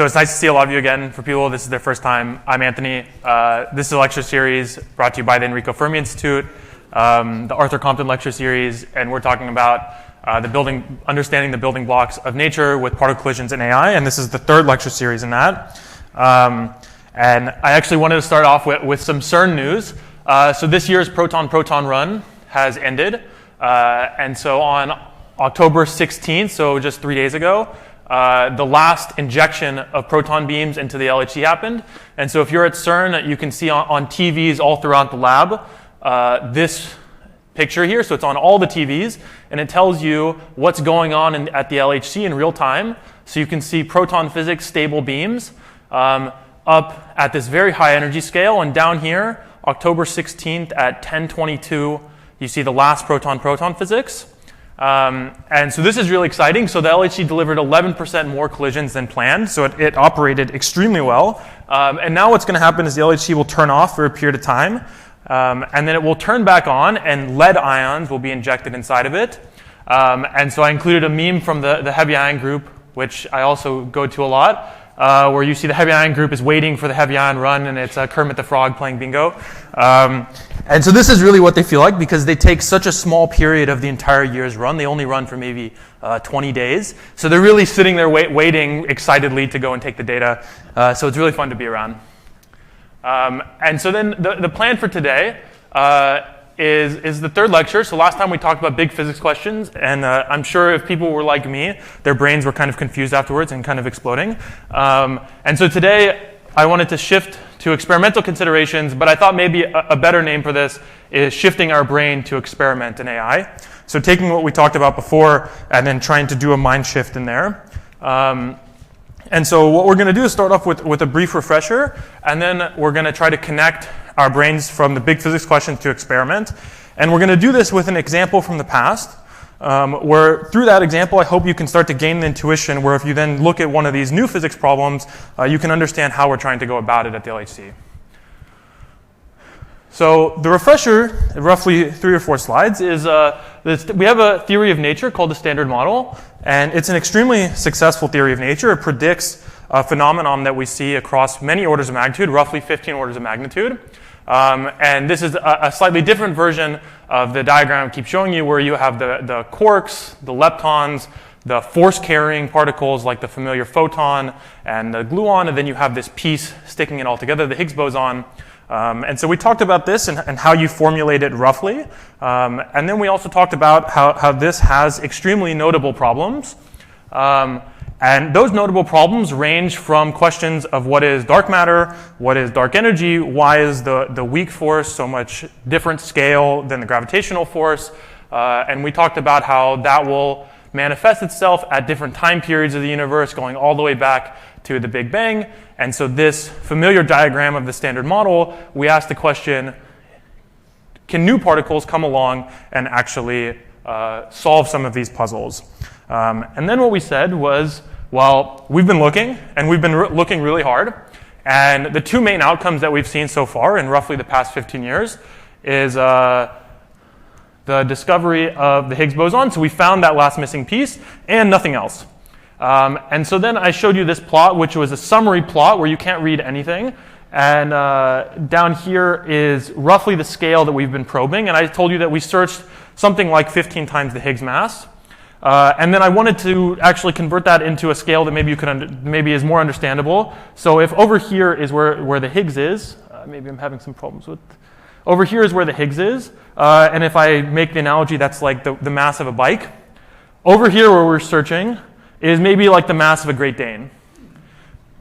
So it's nice to see a lot of you again. For people, this is their first time. I'm Anthony. This is a lecture series brought to you by the Enrico Fermi Institute, the Arthur Compton lecture series, and we're talking about understanding the building blocks of nature with particle collisions and AI, and this is the third lecture series in that. And I actually wanted to start off with some CERN news. So this year's Proton Run has ended, and so on October 16th, so just 3 days ago, the last injection of proton beams into the LHC happened. And so if you're at CERN, you can see on TVs all throughout the lab this picture here. So it's on all the TVs, and it tells you what's going on at the LHC in real time. So you can see proton physics stable beams up at this very high energy scale. And down here, October 16th at 10:22, you see the last proton physics. And so this is really exciting. So the LHC delivered 11% more collisions than planned, so it operated extremely well. And now what's going to happen is the LHC will turn off for a period of time, and then it will turn back on, and lead ions will be injected inside of it. And so I included a meme from the heavy ion group, which I also go to a lot, where you see the heavy ion group is waiting for the heavy ion run, and it's Kermit the Frog playing bingo. And so this is really what they feel like, because they take such a small period of the entire year's run. They only run for maybe 20 days. So they're really sitting there waiting excitedly to go and take the data. So it's really fun to be around. And so then the plan for today is the third lecture. So last time we talked about big physics questions, and I'm sure if people were like me, their brains were kind of confused afterwards and kind of exploding. And so today I wanted to shift to experimental considerations, but I thought maybe a better name for this is shifting our brain to experiment in AI. So taking what we talked about before and then trying to do a mind shift in there. And so what we're going to do is start off with a brief refresher, and then we're going to try to connect our brains from the big physics questions to experiment. And we're going to do this with an example from the past, where through that example, I hope you can start to gain the intuition where if you then look at one of these new physics problems, you can understand how we're trying to go about it at the LHC. So the refresher, roughly 3 or 4 slides, is we have a theory of nature called the Standard Model, and it's an extremely successful theory of nature. It predicts a phenomenon that we see across many orders of magnitude, roughly 15 orders of magnitude. And this is a slightly different version of the diagram I keep showing you, where you have the quarks, the leptons, the force-carrying particles like the familiar photon and the gluon, and then you have this piece sticking it all together, the Higgs boson. And so we talked about this and how you formulate it roughly. And then we also talked about how this has extremely notable problems. And those notable problems range from questions of what is dark matter, what is dark energy, why is the weak force so much different scale than the gravitational force, and we talked about how that will manifest itself at different time periods of the universe, going all the way back to the Big Bang. And so this familiar diagram of the Standard Model, we asked the question, can new particles come along and actually solve some of these puzzles? And then what we said was, well, we've been looking, and we've been looking really hard, and the 2 main outcomes that we've seen so far in roughly the past 15 years is the discovery of the Higgs boson. So we found that last missing piece, and nothing else. And so then I showed you this plot, which was a summary plot where you can't read anything. And down here is roughly the scale that we've been probing, and I told you that we searched something like 15 times the Higgs mass. And then I wanted to actually convert that into a scale that maybe you could maybe is more understandable. So if over here is where the Higgs is, maybe I'm having some problems with. Over here is where the Higgs is, and if I make the analogy, that's like the mass of a bike. Over here where we're searching is maybe like the mass of a Great Dane.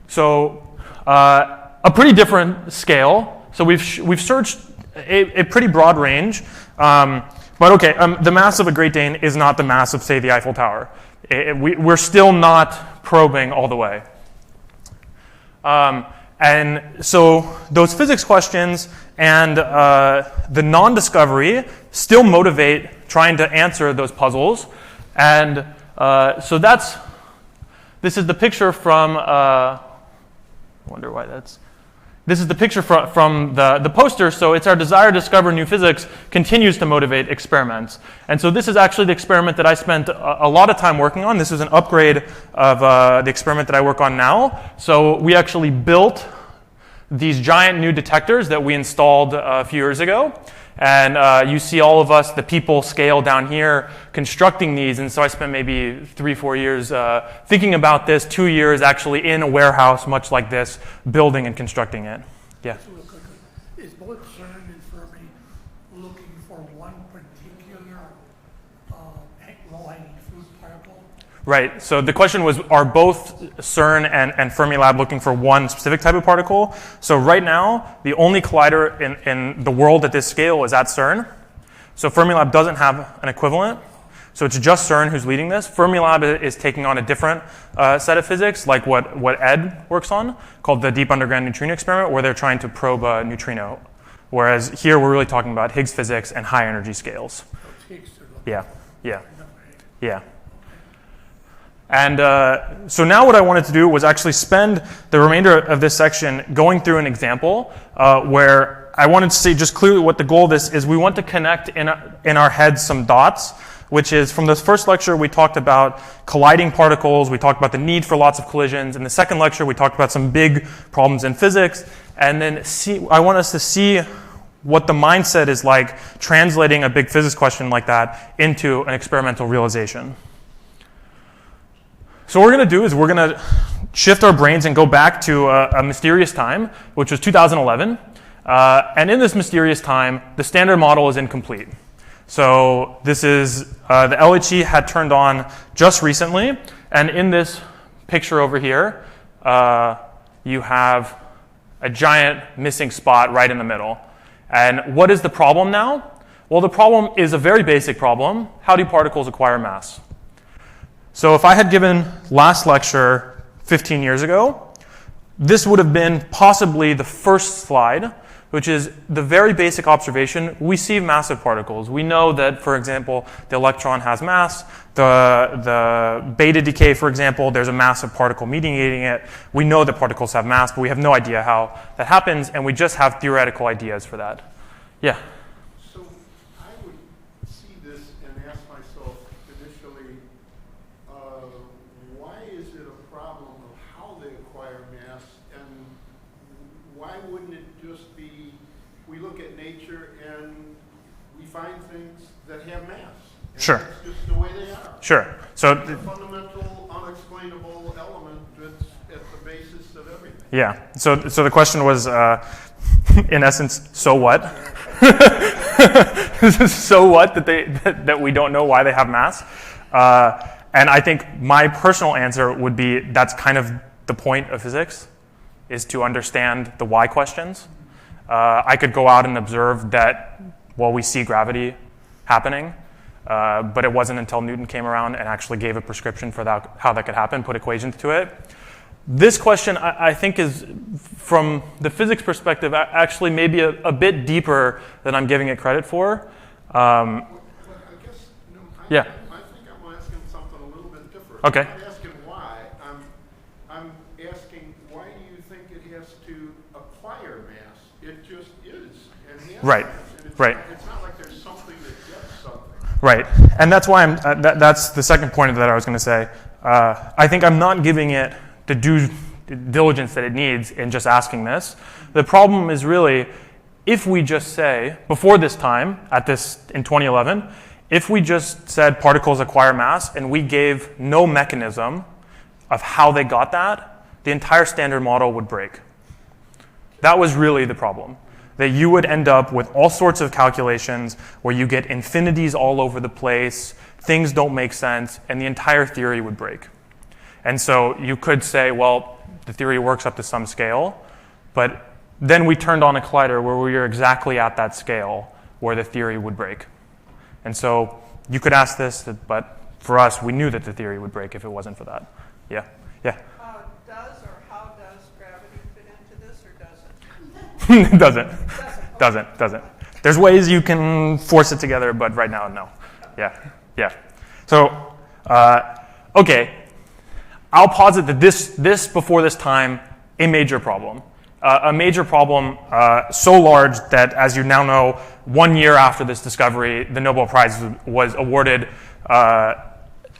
So a pretty different scale. So we've searched a pretty broad range. But okay, the mass of a Great Dane is not the mass of, say, the Eiffel Tower. We're still not probing all the way. And so those physics questions and the non-discovery still motivate trying to answer those puzzles. And so this is the picture from, I wonder why that's, This is the picture from the poster. So it's our desire to discover new physics continues to motivate experiments. And so this is actually the experiment that I spent a lot of time working on. This is an upgrade of the experiment that I work on now. So we actually built these giant new detectors that we installed a few years ago. And you see all of us, the people scale down here, constructing these. And so I spent maybe 3-4 years thinking about this, 2 years actually in a warehouse much like this, building and constructing it. Yeah. Just real quickly, is both CERN and Fermi looking for one particular low-hanging fruit particle? Right. So the question was, are both CERN and Fermilab looking for one specific type of particle? So right now, the only collider in the world at this scale is at CERN. So Fermilab doesn't have an equivalent. So it's just CERN who's leading this. Fermilab is taking on a different set of physics, like what Ed works on, called the Deep Underground Neutrino Experiment, where they're trying to probe a neutrino. Whereas here, we're really talking about Higgs physics and high energy scales. Yeah. And so now what I wanted to do was actually spend the remainder of this section going through an example where I wanted to say just clearly what the goal of this is. We want to connect in our heads some dots, which is from this first lecture we talked about colliding particles, we talked about the need for lots of collisions. In the second lecture we talked about some big problems in physics, and then I want us to see what the mindset is like translating a big physics question like that into an experimental realization. So what we're going to do is we're going to shift our brains and go back to a mysterious time, which was 2011. And in this mysterious time, the standard model is incomplete. So this is, the LHC had turned on just recently. And in this picture over here, you have a giant missing spot right in the middle. And what is the problem now? Well, the problem is a very basic problem. How do particles acquire mass? So if I had given last lecture 15 years ago, this would have been possibly the first slide, which is the very basic observation. We see massive particles. We know that, for example, the electron has mass. The beta decay, for example, there's a massive particle mediating it. We know that particles have mass, but we have no idea how that happens, and we just have theoretical ideas for that. Yeah? So I would see this and ask myself initially, why is it a problem of how they acquire mass, and why wouldn't it just be, we look at nature and we find things that have mass? And Sure. That's just the way they are. Sure. So it's a fundamental, unexplainable element that's at the basis of everything. Yeah. So the question was, in essence, so what? So what that we don't know why they have mass? And I think my personal answer would be that's kind of the point of physics, is to understand the why questions. I could go out and observe that, well, we see gravity happening, but it wasn't until Newton came around and actually gave a prescription for that, how that could happen, put equations to it. This question, I think, is, from the physics perspective, actually maybe a bit deeper than I'm giving it credit for. I guess, Yeah. I think I'm asking something a little bit different. Okay. I'm not asking why. I'm asking, why do you think it has to acquire mass? It just is. And has Right. mass. And it's not like there's something that gets something. Right. And that's why that's the second point that I was going to say. I think I'm not giving it the due diligence that it needs in just asking this. The problem is really, if we just say, before this time, in 2011, if we just said particles acquire mass and we gave no mechanism of how they got that, the entire standard model would break. That was really the problem. That you would end up with all sorts of calculations where you get infinities all over the place, things don't make sense, and the entire theory would break. And so you could say, well, the theory works up to some scale, but then we turned on a collider where we were exactly at that scale where the theory would break. And so you could ask this, but for us, we knew that the theory would break if it wasn't for that. Yeah? Yeah? Does or how does gravity fit into this, or does it? It doesn't. There's ways you can force it together, but right now, no. Yeah. So, okay. I'll posit that this before this time, a major problem. a major problem so large that, as you now know, 1 year after this discovery, the Nobel Prize was awarded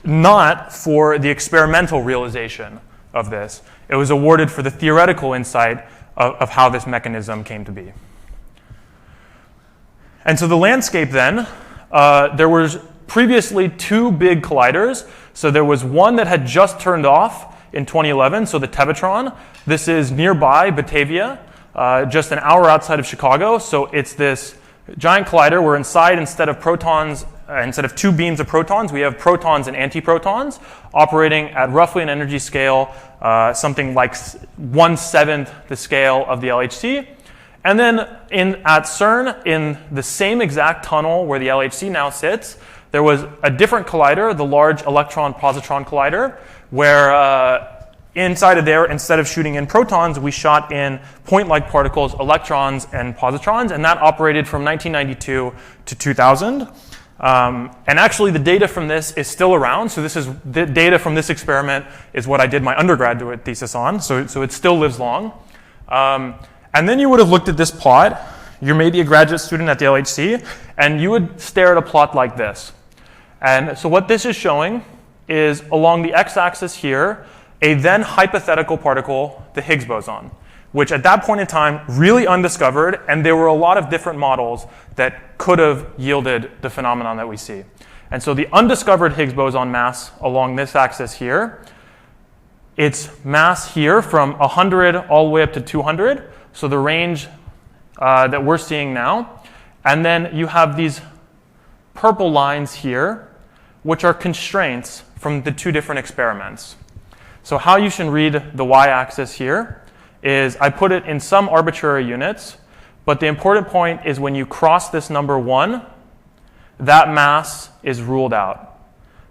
not for the experimental realization of this. It was awarded for the theoretical insight of how this mechanism came to be. And so the landscape then, there was previously 2 big colliders. So there was one that had just turned off in 2011, so the Tevatron. This is nearby Batavia, just an hour outside of Chicago. So it's this giant collider where inside, instead of 2 beams of protons, we have protons and antiprotons operating at roughly an energy scale, something like 1/7 the scale of the LHC. And then at CERN, in the same exact tunnel where the LHC now sits, there was a different collider, the Large Electron-Positron Collider, where inside of there, instead of shooting in protons, we shot in point-like particles, electrons and positrons, and that operated from 1992 to 2000. And actually, the data from this is still around. So this is the data from this experiment is what I did my undergraduate thesis on. So it still lives long. And then you would have looked at this plot. You're maybe a graduate student at the LHC, and you would stare at a plot like this. And so what this is showing is along the x-axis here, a then hypothetical particle, the Higgs boson, which at that point in time, really undiscovered, and there were a lot of different models that could have yielded the phenomenon that we see. And so the undiscovered Higgs boson mass along this axis here, its mass here from 100 all the way up to 200, so the range that we're seeing now. And then you have these purple lines here, which are constraints from the 2 different experiments. So how you should read the y-axis here is I put it in some arbitrary units, but the important point is when you cross this number 1, that mass is ruled out.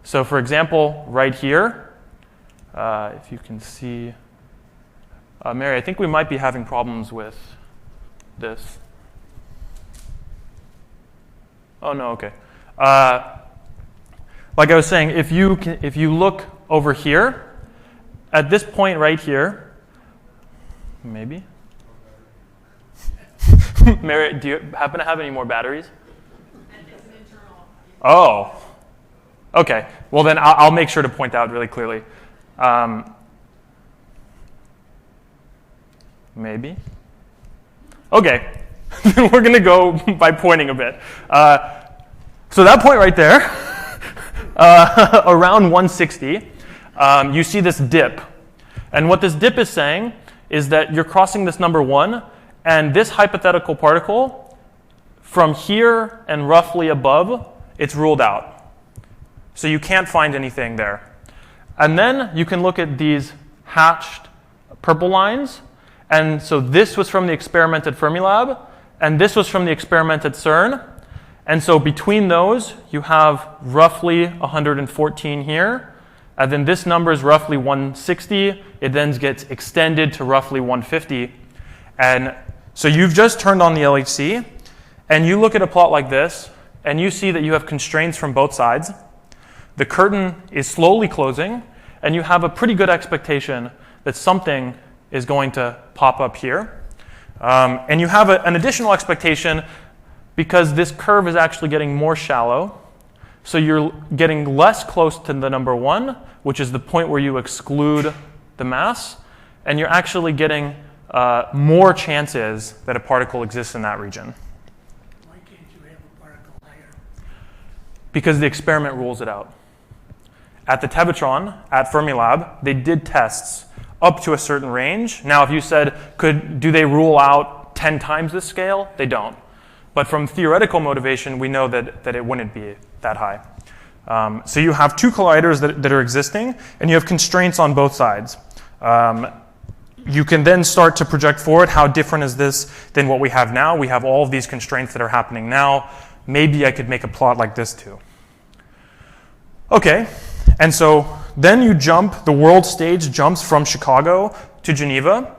So for example, right here, if you can see, Mary, I think we might be having problems with this. Oh, no, okay. Like I was saying, if you look over here, at this point right here, maybe. Mary, do you happen to have any more batteries? Oh, okay. Well, then I'll make sure to point out really clearly. Maybe. Okay. We're going to go by pointing a bit. So that point right there, around 160, you see this dip. And what this dip is saying is that you're crossing this number 1, and this hypothetical particle, from here and roughly above, it's ruled out. So you can't find anything there. And then you can look at these hatched purple lines. And so this was from the experiment at Fermilab, and this was from the experiment at CERN. And so between those, you have roughly 114 here. And then this number is roughly 160. It then gets extended to roughly 150. And so you've just turned on the LHC, and you look at a plot like this, and you see that you have constraints from both sides. The curtain is slowly closing, and you have a pretty good expectation that something is going to pop up here. And you have an additional expectation because this curve is actually getting more shallow. So you're getting less close to the number 1, which is the point where you exclude the mass, and you're actually getting more chances that a particle exists in that region. Why can't you have a particle higher? Because the experiment rules it out. At the Tevatron, at Fermilab, they did tests up to a certain range. Now, if you said, do they rule out 10 times this scale? They don't. But from theoretical motivation, we know that it wouldn't be that high. So you have 2 colliders that are existing, and you have constraints on both sides. You can then start to project forward how different is this than what we have now. We have all of these constraints that are happening now. Maybe I could make a plot like this too. Okay, and so then you jump, the world stage jumps from Chicago to Geneva.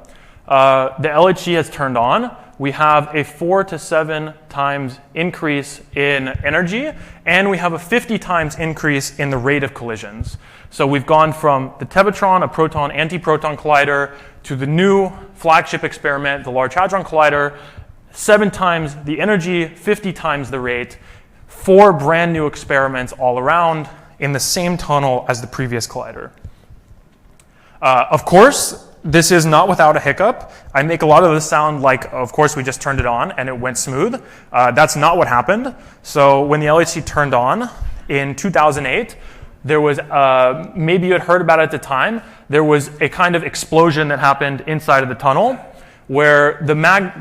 The LHC has turned on. We have a 4 to 7 times increase in energy, and we have a 50 times increase in the rate of collisions. So we've gone from the Tevatron, a proton-antiproton collider, to the new flagship experiment, the Large Hadron Collider, 7 times the energy, 50 times the rate, 4 brand new experiments all around in the same tunnel as the previous collider. Of course, this is not without a hiccup. I make a lot of this sound like, of course, we just turned it on and it went smooth. That's not what happened. So when the LHC turned on in 2008, there was, maybe you had heard about it at the time, there was a kind of explosion that happened inside of the tunnel where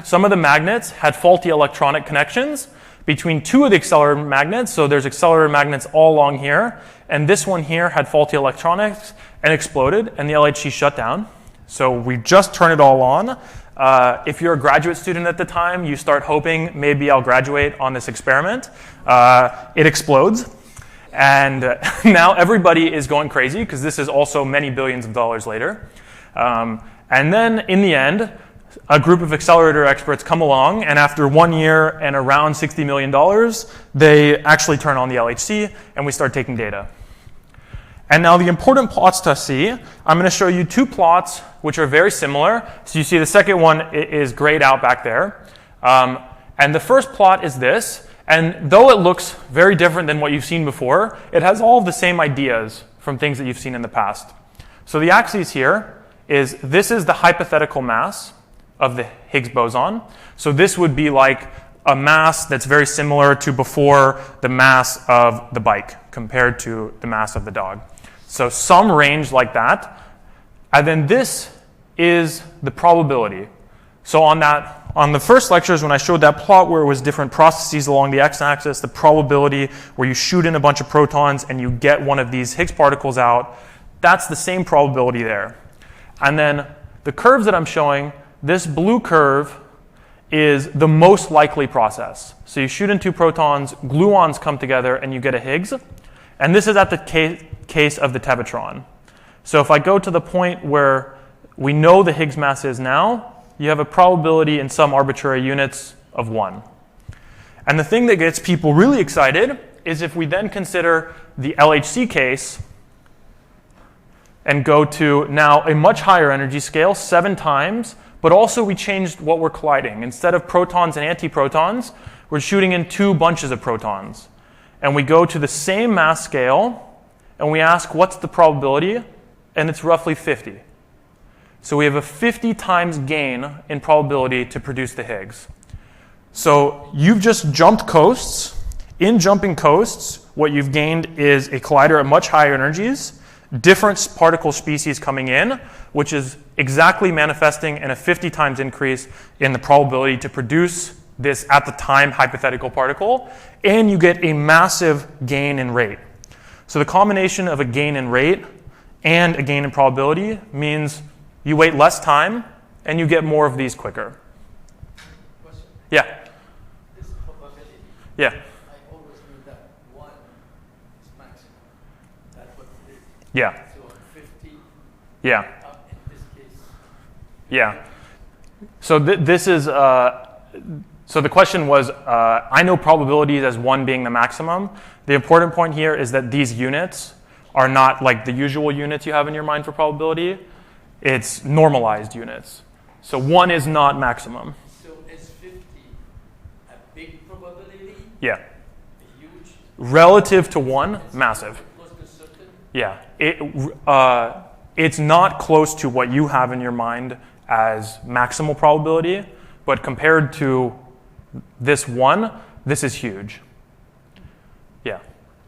some of the magnets had faulty electronic connections between 2 of the accelerator magnets. So there's accelerator magnets all along here, and this one here had faulty electronics and exploded, and the LHC shut down. So we just turned it all on. If you're a graduate student at the time, you start hoping maybe I'll graduate on this experiment. It explodes. And now everybody is going crazy because this is also many billions of dollars later. And then in the end, a group of accelerator experts come along, and after 1 year and around $60 million, they actually turn on the LHC, and we start taking data. And now the important plots to see, I'm going to show you 2 plots which are very similar. So you see the second one is grayed out back there. And the first plot is this. And though it looks very different than what you've seen before, it has all of the same ideas from things that you've seen in the past. So the axis here is, this is the hypothetical mass of the Higgs boson. So this would be like a mass that's very similar to before the mass of the bike compared to the mass of the dog. So some range like that. And then this is the probability. So on the first lectures, when I showed that plot where it was different processes along the x-axis, the probability where you shoot in a bunch of protons and you get one of these Higgs particles out, that's the same probability there. And then the curves that I'm showing, this blue curve is the most likely process. So you shoot in 2 protons, gluons come together, and you get a Higgs. And this is at the case of the Tevatron. So if I go to the point where we know the Higgs mass is now, you have a probability in some arbitrary units of 1. And the thing that gets people really excited is if we then consider the LHC case and go to now a much higher energy scale, 7 times, but also we changed what we're colliding. Instead of protons and antiprotons, we're shooting in 2 bunches of protons. And we go to the same mass scale, and we ask, what's the probability? And it's roughly 50. So we have a 50 times gain in probability to produce the Higgs. So you've just jumped coasts. In jumping coasts, what you've gained is a collider at much higher energies, different particle species coming in, which is exactly manifesting in a 50 times increase in the probability to produce this at the time hypothetical particle, and you get a massive gain in rate. So the combination of a gain in rate and a gain in probability means you wait less time and you get more of these quicker. Question. Yeah. This probability. Yeah. I always knew that 1 is maximum. That's what it is. Yeah. So 50. Yeah. In this case. Yeah. So this is. So the question was, I know probabilities as 1 being the maximum. The important point here is that these units are not like the usual units you have in your mind for probability. It's normalized units. So 1 is not maximum. So is 50 a big probability? Yeah. A huge? Relative to 1, massive. Close to certain? Yeah. It's not close to what you have in your mind as maximal probability, but compared to this 1, this is huge. Yeah.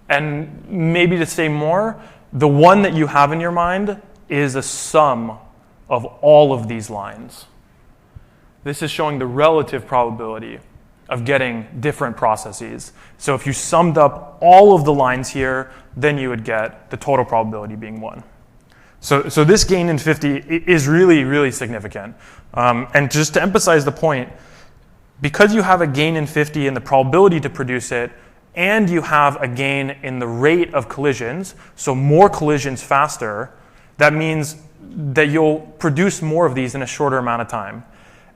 And maybe to say more, the 1 that you have in your mind is a sum of all of these lines. This is showing the relative probability of getting different processes. So if you summed up all of the lines here, then you would get the total probability being 1. So this gain in 50 is really, really significant. And just to emphasize the point, because you have a gain in 50 in the probability to produce it, and you have a gain in the rate of collisions, so more collisions faster, that means that you'll produce more of these in a shorter amount of time.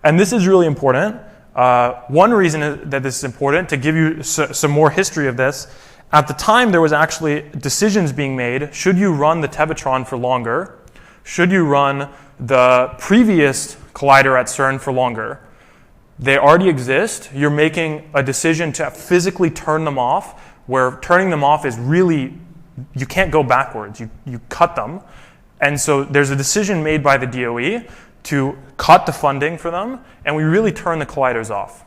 And this is really important. One reason that this is important, to give you some more history of this, At the time, there was actually decisions being made. Should you run the Tevatron for longer? Should you run the previous collider at CERN for longer? They already exist. You're making a decision to physically turn them off, where turning them off is really, you can't go backwards. You cut them. And so there's a decision made by the DOE to cut the funding for them, and we really turn the colliders off.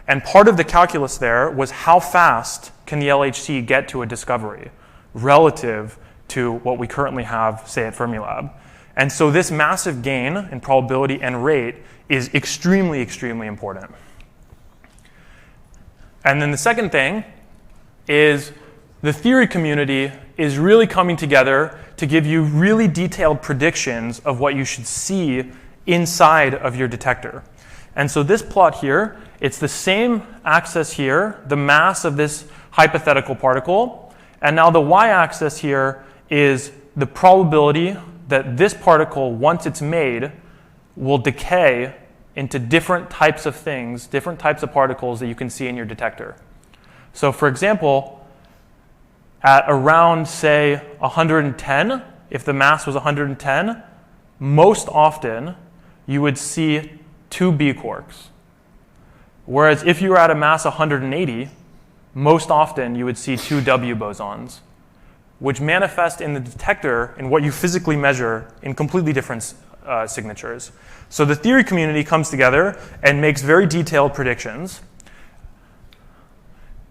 And part of the calculus there was how fast can the LHC get to a discovery relative to what we currently have, say, at Fermilab. And so this massive gain in probability and rate is extremely, extremely important. And then the second thing is the theory community is really coming together to give you really detailed predictions of what you should see inside of your detector. And so this plot here, it's the same axis here, the mass of this hypothetical particle, and now the y-axis here is the probability that this particle, once it's made, will decay into different types of things, different types of particles that you can see in your detector. So for example, at around, say, 110, if the mass was 110, most often you would see 2 B quarks. Whereas if you were at a mass 180, most often you would see 2 W bosons, which manifest in the detector in what you physically measure in completely different signatures. So the theory community comes together and makes very detailed predictions.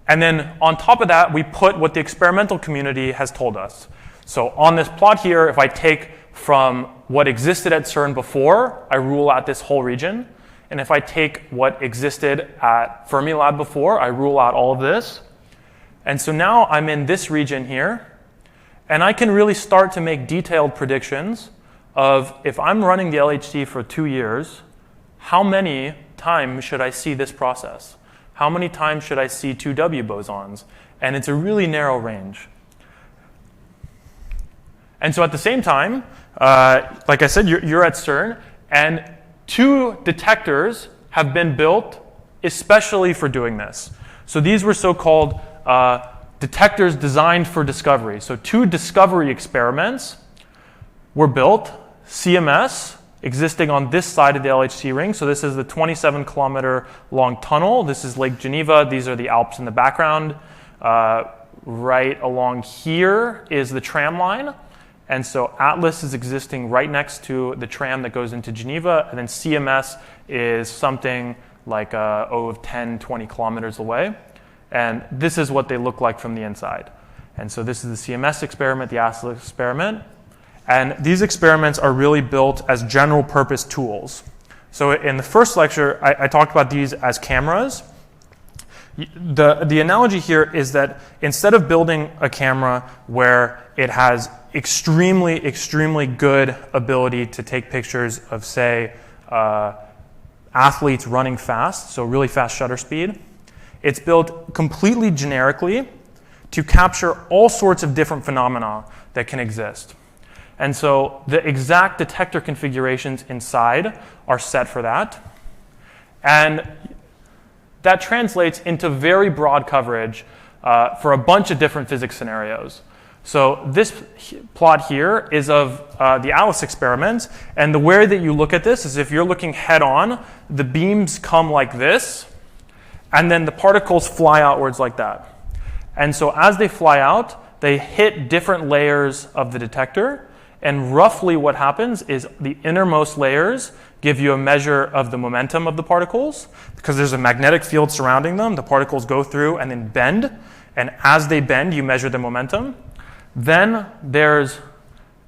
And then on top of that, we put what the experimental community has told us. So on this plot here, if I take from what existed at CERN before, I rule out this whole region. And if I take what existed at Fermilab before, I rule out all of this. And so now I'm in this region here, and I can really start to make detailed predictions of, if I'm running the LHC for 2 years, how many times should I see this process? How many times should I see 2 W bosons? And it's a really narrow range. And so at the same time, like I said, you're at CERN, and 2 detectors have been built especially for doing this. So these were so-called detectors designed for discovery. So 2 discovery experiments were built, CMS, existing on this side of the LHC ring. So this is the 27-kilometer long tunnel. This is Lake Geneva. These are the Alps in the background. Right along here is the tram line. And so Atlas is existing right next to the tram that goes into Geneva, and then CMS is something like 10, 20 kilometers away. And this is what they look like from the inside. And so this is the CMS experiment, the Atlas experiment. And these experiments are really built as general purpose tools. So in the first lecture, I talked about these as cameras. The analogy here is that instead of building a camera where it has extremely, extremely good ability to take pictures of, say, athletes running fast, so really fast shutter speed, it's built completely generically to capture all sorts of different phenomena that can exist. And so the exact detector configurations inside are set for that. And that translates into very broad coverage for a bunch of different physics scenarios. So this plot here is of the Alice experiment, and the way that you look at this is if you're looking head on, the beams come like this, and then the particles fly outwards like that. And so as they fly out, they hit different layers of the detector, and roughly what happens is the innermost layers give you a measure of the momentum of the particles. Because there's a magnetic field surrounding them, the particles go through and then bend, and as they bend, you measure the momentum. Then there's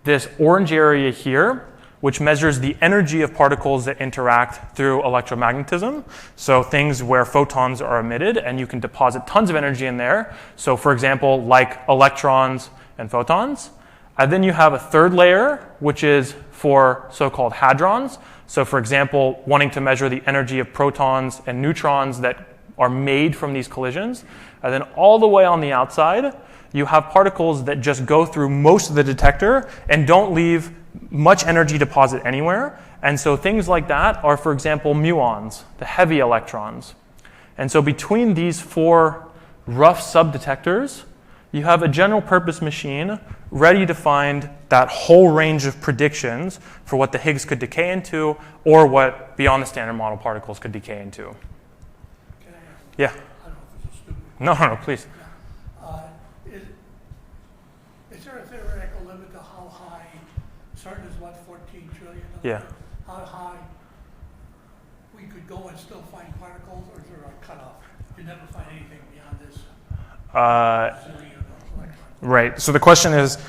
this orange area here, which measures the energy of particles that interact through electromagnetism. So things where photons are emitted, and you can deposit tons of energy in there. So for example, like electrons and photons. And then you have a third layer, which is for so-called hadrons. So for example, wanting to measure the energy of protons and neutrons that are made from these collisions. And then all the way on the outside, you have particles that just go through most of the detector and don't leave much energy deposit anywhere. And so things like that are, for example, muons, the heavy electrons. And so between these 4 rough subdetectors, you have a general purpose machine ready to find that whole range of predictions for what the Higgs could decay into or what beyond the standard model particles could decay into. Can I ask? Yeah. I don't know if this is stupid. No, please. Is there a theoretical limit to how high, CERN is what, 14 trillion? Yeah. How high we could go and still find particles, or is there a cutoff? You never find anything beyond this zillion of electrons. Right. So the question is,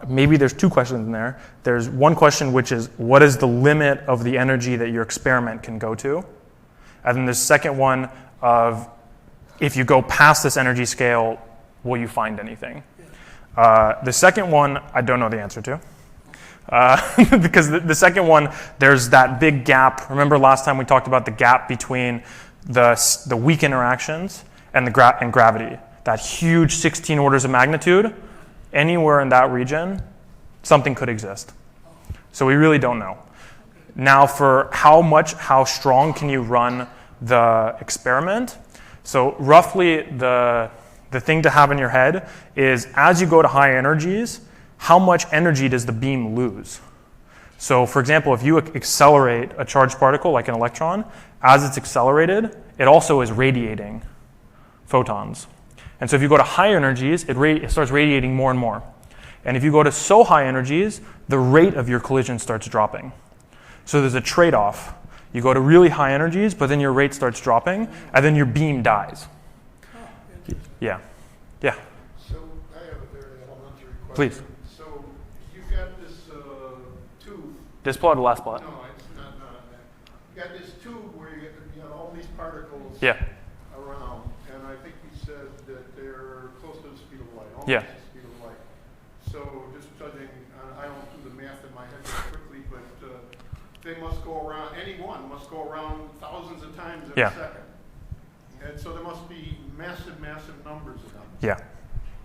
maybe there's two questions in there. There's one question which is, what is the limit of the energy that your experiment can go to? And then the second one of, if you go past this energy scale, will you find anything? The second one, I don't know the answer to. Because the second one, there's that big gap. Remember last time we talked about the gap between the weak interactions and and gravity. That huge 16 orders of magnitude. Anywhere in that region, something could exist. So we really don't know. Now for how strong can you run the experiment? So roughly the thing to have in your head is as you go to high energies, how much energy does the beam lose? So for example, if you accelerate a charged particle like an electron, as it's accelerated, it also is radiating photons. And so if you go to high energies, it starts radiating more and more. And if you go to so high energies, the rate of your collision starts dropping. So there's a trade-off. You go to really high energies, but then your rate starts dropping, and then your beam dies. Yeah. Yeah. So I have a very elementary question. Please. So you've got this tube. This plot or the last plot? No, it's not that. You got this tube where you got all these particles Yeah. around, and I think you said that they're close to the speed of light. Almost Yeah. the speed of light. So just judging, I don't do the math in my head very quickly, but they must go around. Any one must go around thousands of times in Yeah. a second. And so there must be massive, massive numbers of them. Yeah.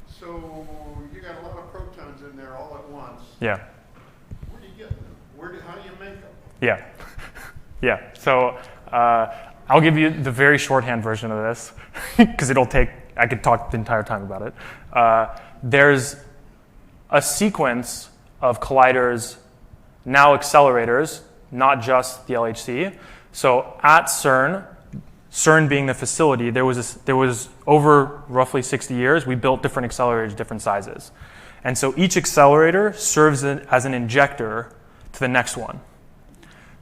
So you got a lot of protons in there all at once. Yeah. Where do you get them? How do you make them? Yeah. Yeah. So I'll give you the very shorthand version of this because I could talk the entire time about it. There's a sequence of colliders, now accelerators, not just the LHC. So at CERN being the facility, there was over roughly 60 years, we built different accelerators, different sizes. And so each accelerator serves as an injector to the next one.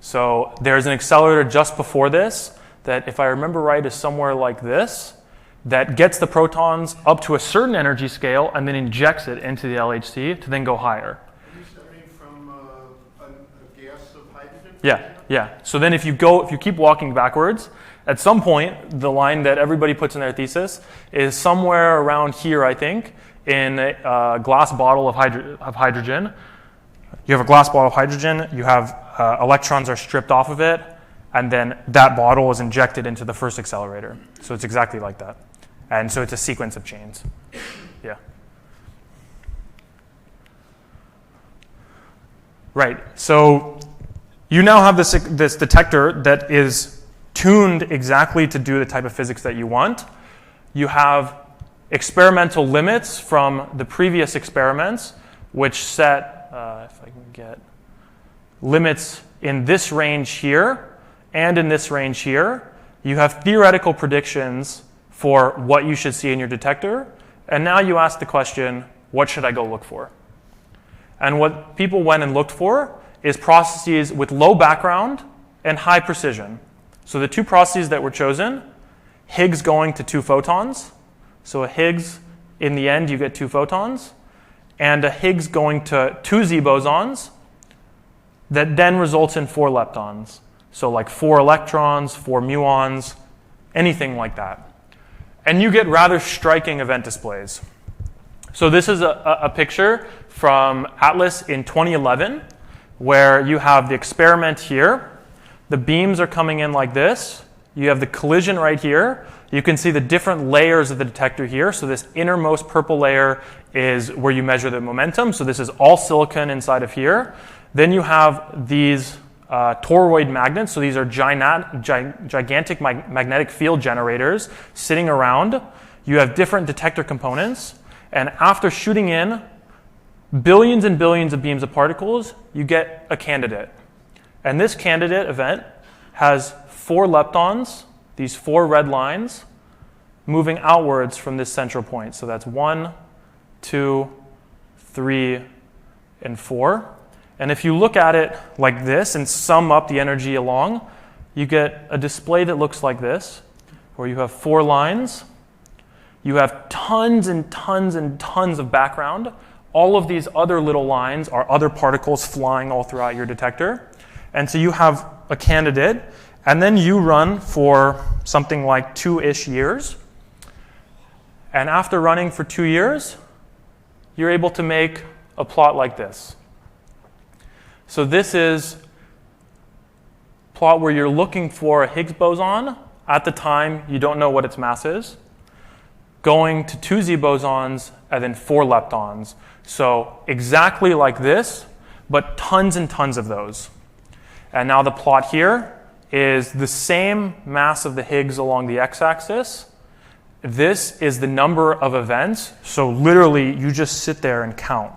So there's an accelerator just before this that, if I remember right, is somewhere like this, that gets the protons up to a certain energy scale and then injects it into the LHC to then go higher. Are you starting from a gas of hydrogen? Yeah. So then if you keep walking backwards, at some point, the line that everybody puts in their thesis is somewhere around here, I think, in a glass bottle of hydrogen. You have a glass bottle of hydrogen, you have electrons are stripped off of it, and then that bottle is injected into the first accelerator. So it's exactly like that. And so it's a sequence of chains. Yeah. Right. So you now have this detector that is tuned exactly to do the type of physics that you want. You have experimental limits from the previous experiments, which set, if I can get, limits in this range here and in this range here. You have theoretical predictions for what you should see in your detector. And now you ask the question, what should I go look for? And what people went and looked for is processes with low background and high precision. So the two processes that were chosen, Higgs going to 2 photons. So a Higgs, in the end, you get 2 photons. And a Higgs going to 2 Z bosons that then results in 4 leptons. So like 4 electrons, 4 muons, anything like that. And you get rather striking event displays. So this is a picture from Atlas in 2011, where you have the experiment here. The beams are coming in like this. You have the collision right here. You can see the different layers of the detector here. So this innermost purple layer is where you measure the momentum. So this is all silicon inside of here. Then you have these toroid magnets. So these are gigantic magnetic field generators sitting around. You have different detector components. And after shooting in billions and billions of beams of particles, you get a candidate. And this candidate event has 4 leptons, these 4 red lines, moving outwards from this central point. So that's 1, 2, 3, and 4. And if you look at it like this and sum up the energy along, you get a display that looks like this, where you have 4 lines. You have tons and tons and tons of background. All of these other little lines are other particles flying all throughout your detector. And so you have a candidate, and then you run for something like 2-ish years. And after running for 2 years, you're able to make a plot like this. So this is a plot where you're looking for a Higgs boson. At the time, you don't know what its mass is. Going to 2 Z bosons, and then 4 leptons. So exactly like this, but tons and tons of those. And now the plot here is the same mass of the Higgs along the x-axis. This is the number of events. So literally, you just sit there and count.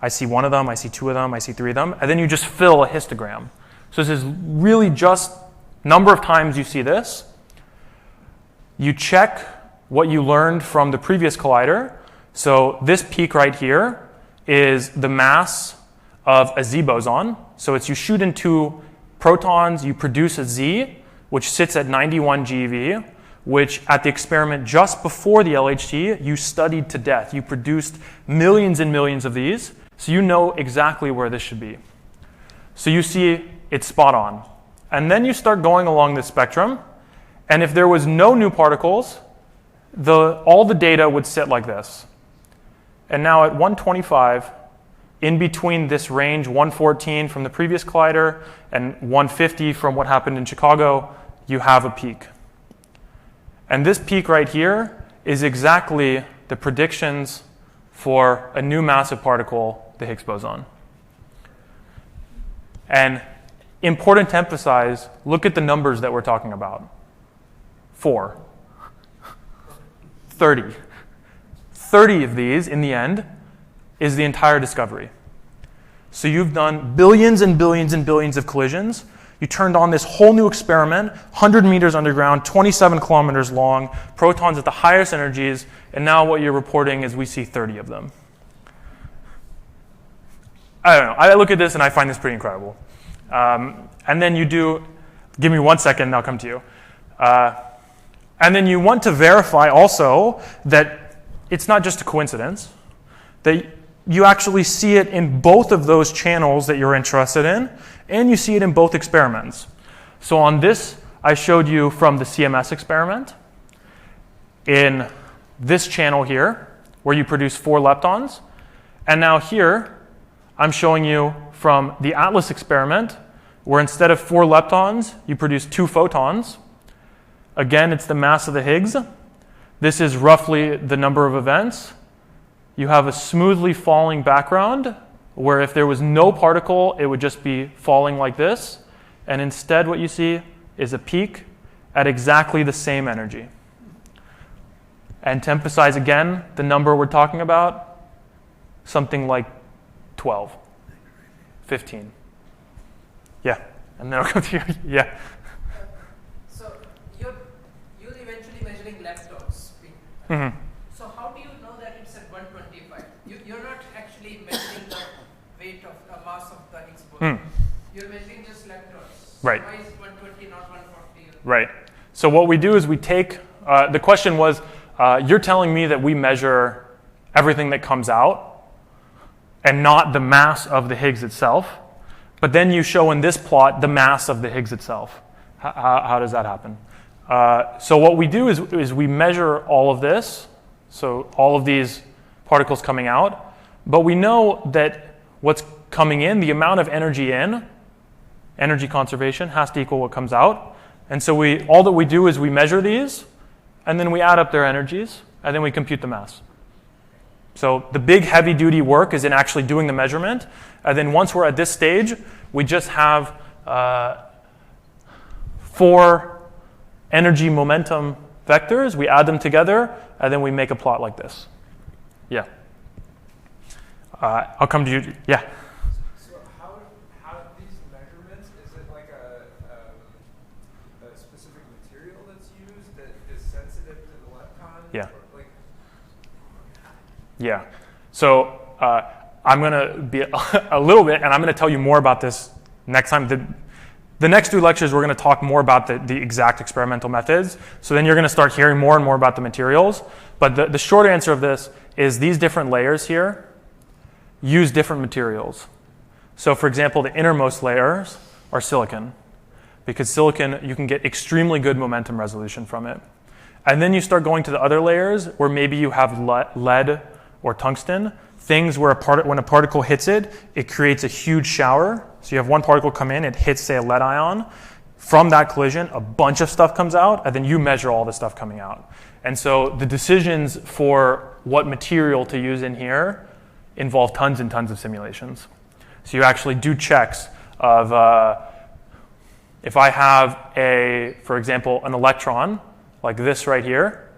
I see 1 of them, I see 2 of them, I see 3 of them, and then you just fill a histogram. So this is really just number of times you see this. You check what you learned from the previous collider. So this peak right here is the mass of a Z boson. So it's you shoot into protons, you produce a Z, which sits at 91 GeV, which at the experiment just before the LHT, you studied to death. You produced millions and millions of these, so you know exactly where this should be. So you see it's spot on. And then you start going along this spectrum, and if there was no new particles, all the data would sit like this. And now at 125, in between this range 114 from the previous collider and 150 from what happened in Chicago, you have a peak. And this peak right here is exactly the predictions for a new massive particle, the Higgs boson. And important to emphasize, look at the numbers that we're talking about. 4. 30. 30 of these, in the end, is the entire discovery. So you've done billions and billions and billions of collisions. You turned on this whole new experiment, 100 meters underground, 27 kilometers long, protons at the highest energies, and now what you're reporting is we see 30 of them. I don't know. I look at this and I find this pretty incredible. And then you do, give me 1 second and I'll come to you. And then you want to verify also that it's not just a coincidence, that you actually see it in both of those channels that you're interested in, and you see it in both experiments. So on this, I showed you from the CMS experiment. In this channel here, where you produce 4 leptons. And now here, I'm showing you from the ATLAS experiment, where instead of 4 leptons, you produce 2 photons. Again, it's the mass of the Higgs. This is roughly the number of events. You have a smoothly falling background, where if there was no particle, it would just be falling like this. And instead, what you see is a peak at exactly the same energy. And to emphasize again, the number we're talking about, something like 12, 15. Yeah, and then I'll come to you. Yeah. So you're eventually measuring leptons. Mm-hmm. So how do you know that it's at 125? You're not actually measuring the weight of the mass of the Higgs boson. You're measuring just leptons. Right. Why is 120 not 140? Right. So what we do is we take, the question was, you're telling me that we measure everything that comes out and not the mass of the Higgs itself, but then you show in this plot the mass of the Higgs itself. How does that happen? So what we do is we measure all of this, so all of these particles coming out, but we know that what's coming in, the amount of energy in, energy conservation, has to equal what comes out. And so all that we do is we measure these, and then we add up their energies, and then we compute the mass. So the big heavy-duty work is in actually doing the measurement, and then once we're at this stage, we just have 4 energy momentum vectors. We add them together, and then we make a plot like this. Yeah. I'll come to you. Yeah. So how these measurements, is it like a specific material that's used that is sensitive to the leptons? Yeah. Or like, Yeah. So I'm going to be a little bit, and I'm going to tell you more about this next time. The next 2 lectures, we're going to talk more about the exact experimental methods. So then you're going to start hearing more and more about the materials. But the short answer of this is these different layers here use different materials. So for example, the innermost layers are silicon, because silicon, you can get extremely good momentum resolution from it. And then you start going to the other layers where maybe you have lead or tungsten, things where when a particle hits it, it creates a huge shower. So you have one particle come in, it hits, say, a lead ion. From that collision, a bunch of stuff comes out, and then you measure all the stuff coming out. And so the decisions for what material to use in here involve tons and tons of simulations. So you actually do checks of if I have, for example, an electron, like this right here,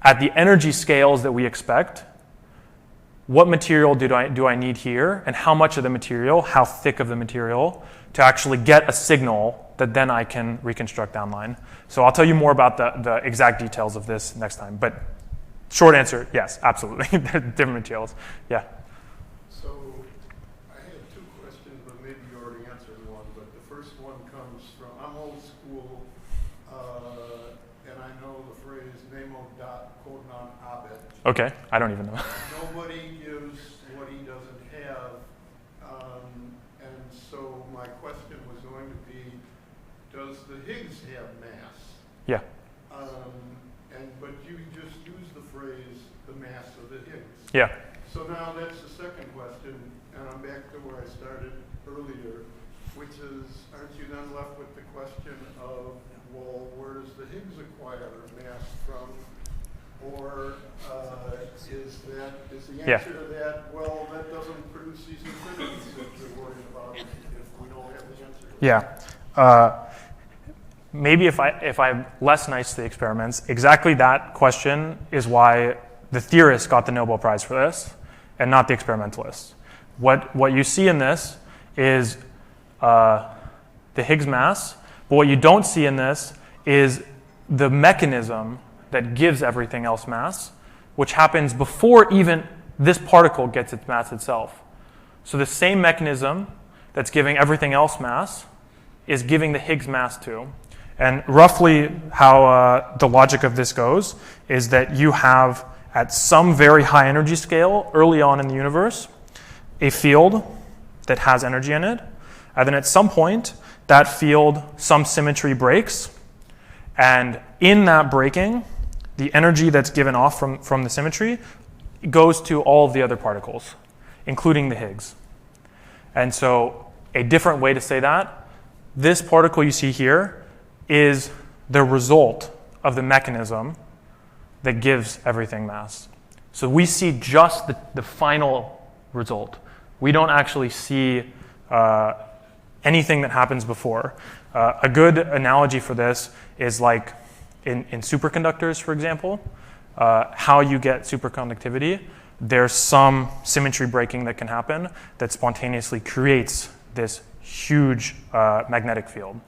at the energy scales that we expect, what material do I need here, and how much of the material, how thick of the material, to actually get a signal that then I can reconstruct downline. So I'll tell you more about the exact details of this next time. But short answer, yes, absolutely. They're different materials. Yeah. So I had 2 questions, but maybe you already answered one. But the first one comes from, I'm old school, and I know the phrase nemo dat quod non habet. Okay, I don't even know. Nobody gives what he doesn't have. And so my question was going to be, does the Higgs have mass? Yeah. But you just used the phrase, the mass of the Higgs. Yeah. So now that's the second question, and I'm back to where I started earlier, which is, aren't you then left with the question of, well, where does the Higgs acquire mass from? Or is the answer to that, well, that doesn't produce these infinities that you're worried about if we don't have the answer? Yeah. Maybe if I'm less nice to the experiments, exactly that question is why the theorists got the Nobel Prize for this, and not the experimentalists. What you see in this is the Higgs mass, but what you don't see in this is the mechanism that gives everything else mass, which happens before even this particle gets its mass itself. So the same mechanism that's giving everything else mass is giving the Higgs mass too. And roughly how the logic of this goes is that you have, at some very high energy scale early on in the universe, a field that has energy in it. And then at some point, that field, some symmetry breaks. And in that breaking, the energy that's given off from the symmetry goes to all of the other particles, including the Higgs. And so a different way to say that, this particle you see here is the result of the mechanism that gives everything mass. So we see just the final result. We don't actually see anything that happens before. A good analogy for this is like in superconductors, for example, how you get superconductivity. There's some symmetry breaking that can happen that spontaneously creates this huge magnetic field.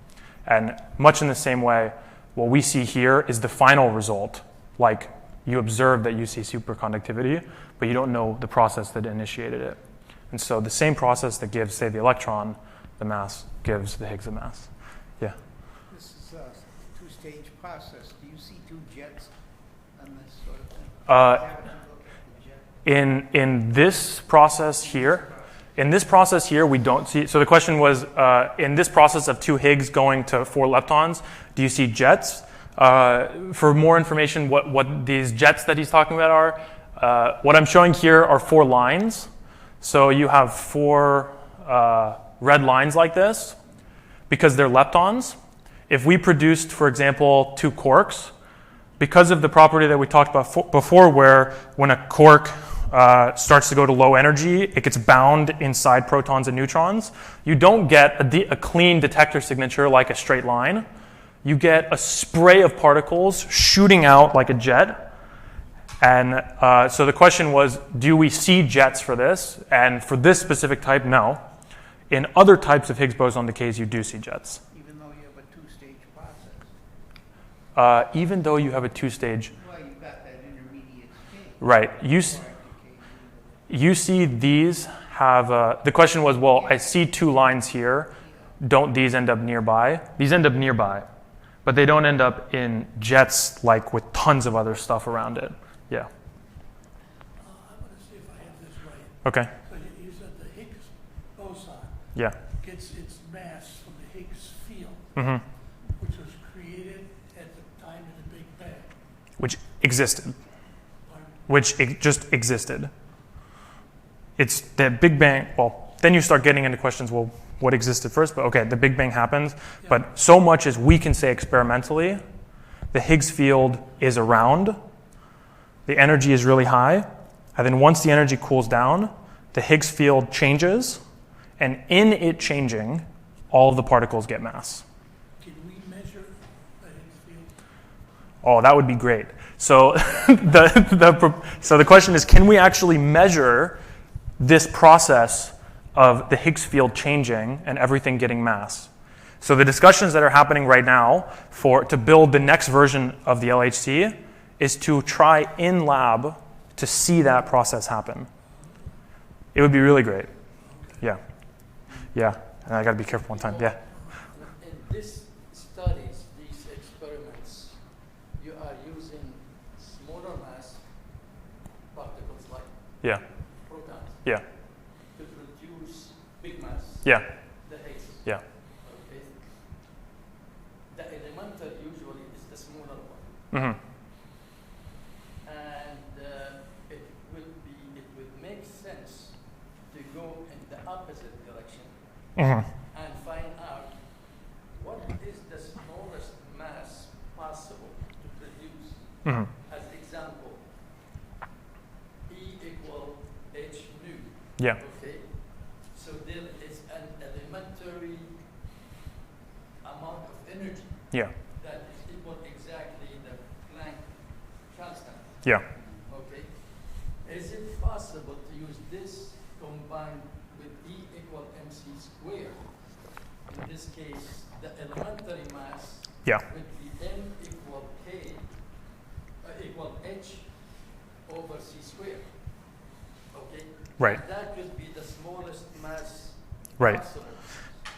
And much in the same way, what we see here is the final result. Like you observe that you see superconductivity, but you don't know the process that initiated it. And so the same process that gives, say, the electron the mass gives the Higgs the mass. Yeah. This is a 2-stage process. Do you see 2 jets on this sort of thing? Have a look at the jet. In this process here, we don't see. So the question was, in this process of 2 Higgs going to 4 leptons, do you see jets? For more information, what these jets that he's talking about are, what I'm showing here are 4 lines. So you have 4 red lines like this because they're leptons. If we produced, for example, 2 quarks, because of the property that we talked about before, where when a quark starts to go to low energy, it gets bound inside protons and neutrons, you don't get a clean detector signature like a straight line. You get a spray of particles shooting out like a jet, And so the question was, do we see jets for this? And for this specific type, no. In other types of Higgs boson decays, you do see jets. Even though you have a two-stage process? Even though you have a two-stage, Well, you've got that intermediate state. right. You see these have, the question was, well, I see two lines here. Don't these end up nearby? These end up nearby, but they don't end up in jets like with tons of other stuff around it. Yeah. I'm gonna see if I have this right. Okay. So you said the Higgs boson Yeah. gets its mass from the Higgs field, Mm-hmm. which was created at the time of the Big Bang. Which existed. Pardon? Which just existed. It's the Big Bang. Well, then you start getting into questions. Well, what existed first? But okay, the Big Bang happens. Yeah. But so much as we can say experimentally, the Higgs field is around. The energy is really high, and then once the energy cools down, the Higgs field changes, and in it changing, all of the particles get mass. Can we measure the Higgs field? Oh, that would be great. So the question is, can we actually measure this process of the Higgs field changing and everything getting mass? So the discussions that are happening right now to build the next version of the LHC is to try in lab to see that process happen. It would be really great. Yeah. Yeah. And I got to be careful one time. Yeah. In these studies, these experiments, you are using smaller mass particles like Yeah. protons Yeah. to produce big mass, Yeah. the Higgs. Yeah. Okay. The elemental usually is the smaller one. Mm-hmm. And it would make sense to go in the opposite direction Mm-hmm. and find out what is the smallest mass possible to produce. Mm-hmm. As example, E equal h nu. Yeah. Okay, so there is an elementary amount of energy Yeah. that is equal exactly the Planck constant. Yeah. Okay, is it possible to use this combined with E equal mc squared? In this case, the elementary mass Yeah. would be m equal k equal h over c squared. Okay. Right. That could be the smallest mass Right. possible.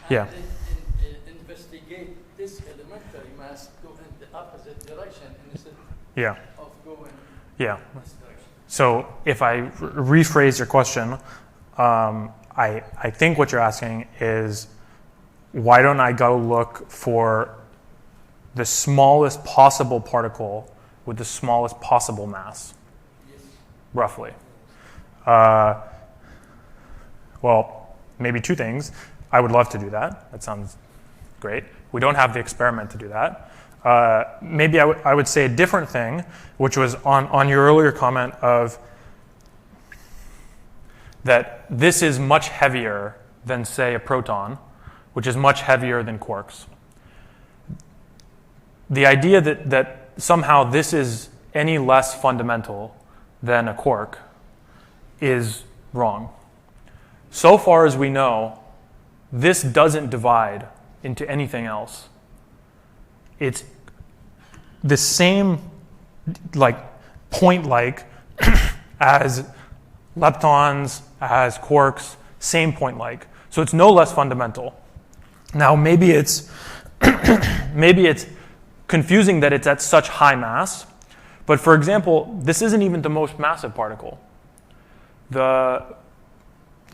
And Yeah. then investigate this elementary mass go in the opposite direction instead Yeah. of going Yeah. this direction. So if I rephrase your question, I think what you're asking is, why don't I go look for the smallest possible particle with the smallest possible mass, Yes. roughly? Well, maybe two things. I would love to do that. That sounds great. We don't have the experiment to do that. Maybe I would say a different thing, which was on your earlier comment of that this is much heavier than, say, a proton, which is much heavier than quarks. The idea that somehow this is any less fundamental than a quark is wrong. So far as we know, this doesn't divide into anything else. It's the same point-like as leptons, as quarks, same point-like. So it's no less fundamental. Now maybe it's confusing that it's at such high mass, but for example, this isn't even the most massive particle. The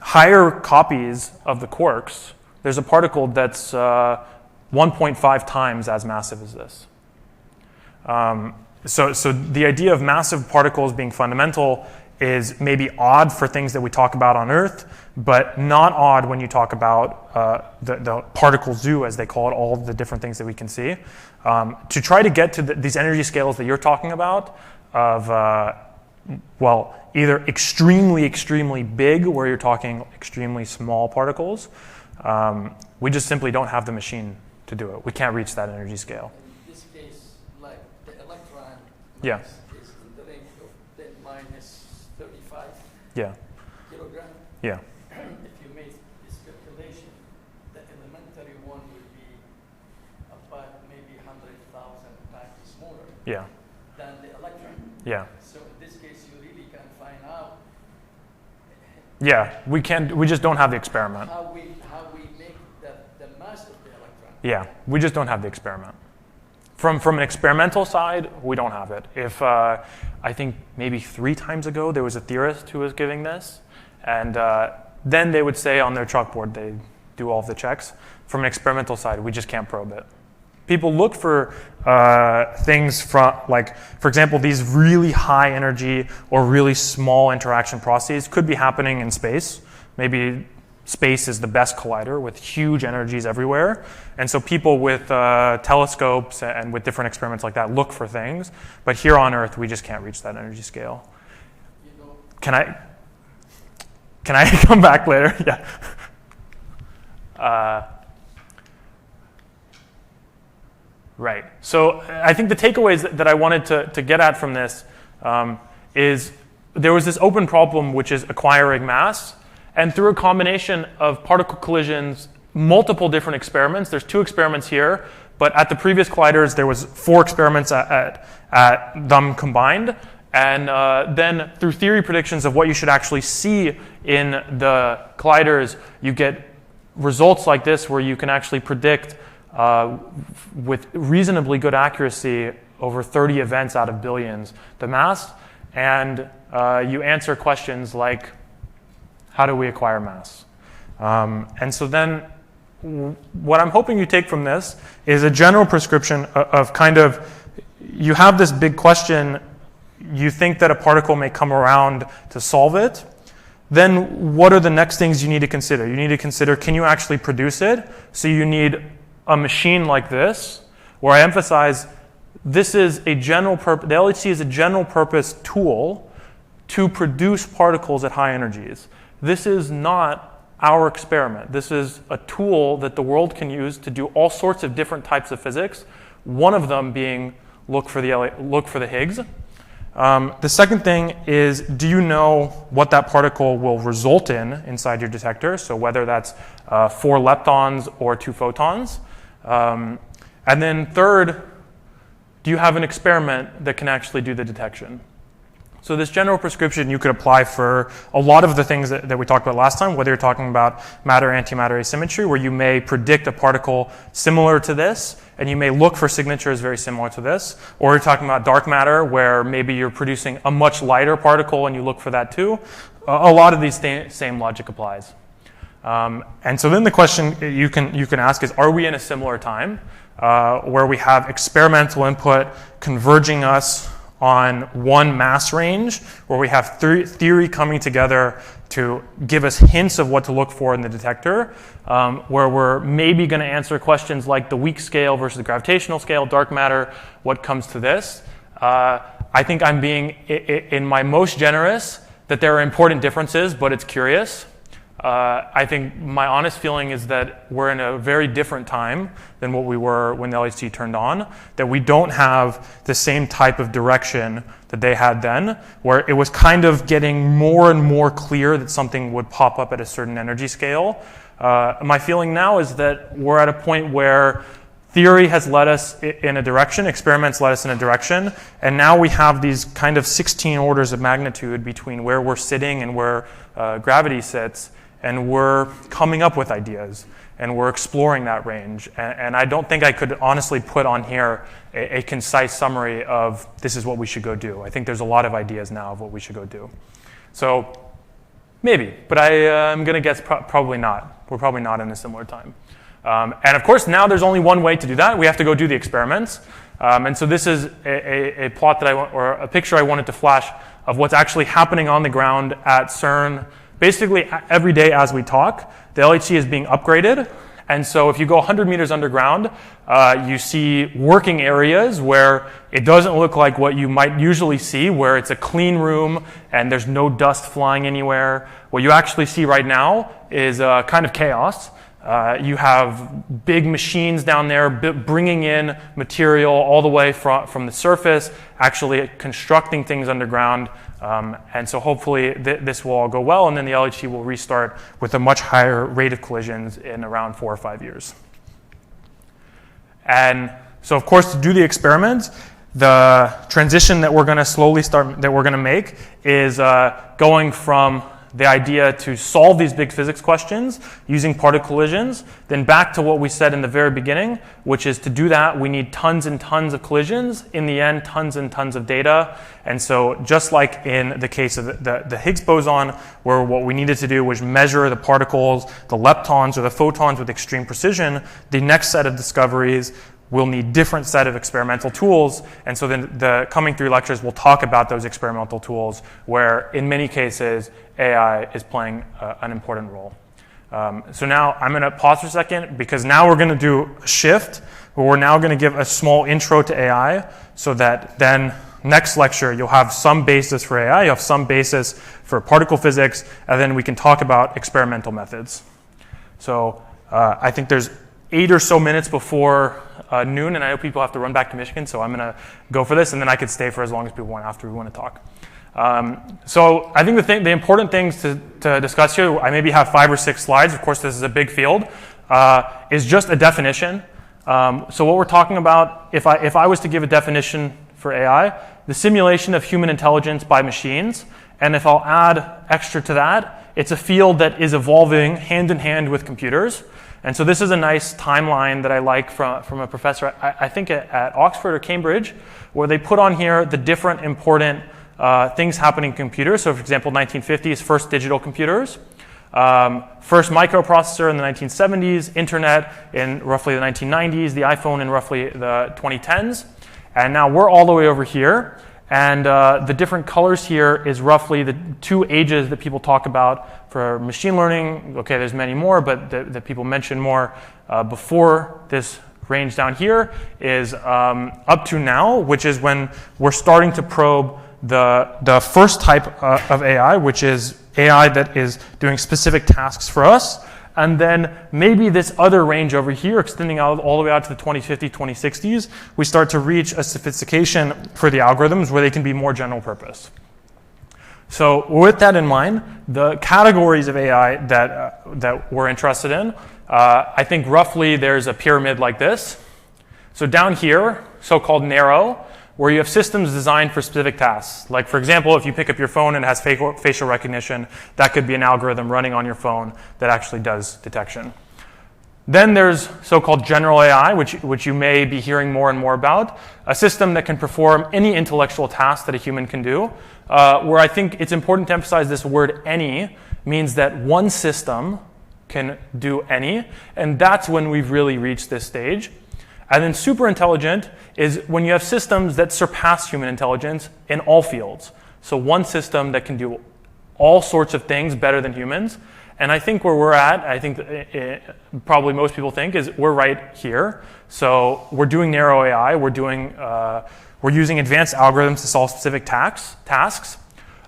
higher copies of the quarks, there's a particle that's 1.5 times as massive as this. So the idea of massive particles being fundamental is maybe odd for things that we talk about on Earth, but not odd when you talk about the particle zoo, as they call it, all the different things that we can see. To try to get to these energy scales that you're talking about of, either extremely, extremely big, where you're talking extremely small particles, we just simply don't have the machine to do it. We can't reach that energy scale. In this case, like the electron Yeah. mass is in the range of the Yeah. kilogram. Yeah. If you make this calculation, the elementary one will be about maybe 100,000 times smaller Yeah. than the electron. Yeah. So in this case, you really can find out Yeah. We just don't have the experiment. how we make the mass of the electron. Yeah. We just don't have the experiment. From an experimental side, we don't have it. If I think maybe 3 times ago there was a theorist who was giving this, and then they would say on their chalkboard they do all of the checks. From an experimental side, we just can't probe it. People look for things from, like, for example, these really high energy or really small interaction processes could be happening in space. Maybe space is the best collider with huge energies everywhere. And so people with telescopes and with different experiments like that look for things. But here on Earth, we just can't reach that energy scale. You know, Can I come back later? Yeah. Right. So I think the takeaways that I wanted to get at from this is there was this open problem, which is acquiring mass. And through a combination of particle collisions, multiple different experiments, there's 2 experiments here, but at the previous colliders, there was 4 experiments at them combined. And then through theory predictions of what you should actually see in the colliders, you get results like this where you can actually predict with reasonably good accuracy over 30 events out of billions the mass. And you answer questions like, how do we acquire mass? And so then what I'm hoping you take from this is a general prescription of kind of, you have this big question, you think that a particle may come around to solve it, then what are the next things you need to consider? You need to consider, can you actually produce it? So you need a machine like this, where I emphasize this is a general purpose, the LHC is a general purpose tool to produce particles at high energies. This is not our experiment. This is a tool that the world can use to do all sorts of different types of physics, one of them being look for the Higgs. The second thing is, do you know what that particle will result in inside your detector? So whether that's 4 leptons or 2 photons. And then third, do you have an experiment that can actually do the detection? So this general prescription you could apply for a lot of the things that we talked about last time, whether you're talking about matter-antimatter asymmetry, where you may predict a particle similar to this, and you may look for signatures very similar to this, or you're talking about dark matter, where maybe you're producing a much lighter particle and you look for that too. A lot of these same logic applies. And so then the question you can ask is, are we in a similar time where we have experimental input converging us on one mass range, where we have theory coming together to give us hints of what to look for in the detector, where we're maybe going to answer questions like the weak scale versus the gravitational scale, dark matter, what comes to this. I think I'm being, in my most generous, that there are important differences, but it's curious. I think my honest feeling is that we're in a very different time than what we were when the LHC turned on, that we don't have the same type of direction that they had then, where it was kind of getting more and more clear that something would pop up at a certain energy scale. My feeling now is that we're at a point where theory has led us in a direction, experiments led us in a direction, and now we have these kind of 16 orders of magnitude between where we're sitting and where gravity sits. And we're coming up with ideas, and we're exploring that range. And I don't think I could honestly put on here a concise summary of this is what we should go do. I think there's a lot of ideas now of what we should go do. So maybe, but I'm going to guess probably not. We're probably not in a similar time. And of course, now there's only one way to do that. We have to go do the experiments. And so this is a plot that or a picture I wanted to flash of what's actually happening on the ground at CERN. Basically, every day as we talk, the LHC is being upgraded. And so if you go 100 meters underground, you see working areas where it doesn't look like what you might usually see, where it's a clean room and there's no dust flying anywhere. What you actually see right now is kind of chaos. You have big machines down there bringing in material all the way from the surface, actually constructing things underground. And so hopefully this will all go well, and then the LHC will restart with a much higher rate of collisions in around 4 or 5 years. And so, of course, to do the experiment, the transition that we're going to make is going from the idea to solve these big physics questions using particle collisions, then back to what we said in the very beginning, which is to do that, we need tons and tons of collisions. In the end, tons and tons of data. And so just like in the case of the Higgs boson, where what we needed to do was measure the particles, the leptons or the photons with extreme precision, the next set of discoveries we'll need different set of experimental tools, and so then the coming 3 lectures will talk about those experimental tools where, in many cases, AI is playing an important role. So now I'm going to pause for a second because now we're going to do a shift where we're now going to give a small intro to AI so that then next lecture you'll have some basis for AI, you'll have some basis for particle physics, and then we can talk about experimental methods. So I think there's 8 or so minutes before noon, and I know people have to run back to Michigan, so I'm going to go for this, and then I could stay for as long as people want after we want to talk. So I think the important things to discuss here, I maybe have 5 or 6 slides. Of course, this is a big field, is just a definition. So what we're talking about, if I was to give a definition for AI, the simulation of human intelligence by machines, and if I'll add extra to that, it's a field that is evolving hand in hand with computers. And so this is a nice timeline that I like from a professor, I think at Oxford or Cambridge, where they put on here the different important things happening in computers. So for example, 1950s, first digital computers, first microprocessor in the 1970s, internet in roughly the 1990s, the iPhone in roughly the 2010s. And now we're all the way over here. And the different colors here is roughly the 2 ages that people talk about for machine learning. Okay, there's many more, but that people mention more before this range down here is up to now, which is when we're starting to probe the first type of AI, which is AI that is doing specific tasks for us. And then maybe this other range over here, extending out all the way out to the 2050s, 2060s, we start to reach a sophistication for the algorithms where they can be more general purpose. So with that in mind, the categories of AI that we're interested in, I think roughly there's a pyramid like this. So down here, so-called narrow, where you have systems designed for specific tasks. Like, for example, if you pick up your phone and it has facial recognition, that could be an algorithm running on your phone that actually does detection. Then there's so-called general AI, which you may be hearing more and more about, a system that can perform any intellectual task that a human can do, where I think it's important to emphasize this word any means that one system can do any, and that's when we've really reached this stage. And then super intelligent is when you have systems that surpass human intelligence in all fields. So one system that can do all sorts of things better than humans. And I think where we're at, I think probably most people think, is we're right here. So we're doing narrow AI. We're using advanced algorithms to solve specific tasks.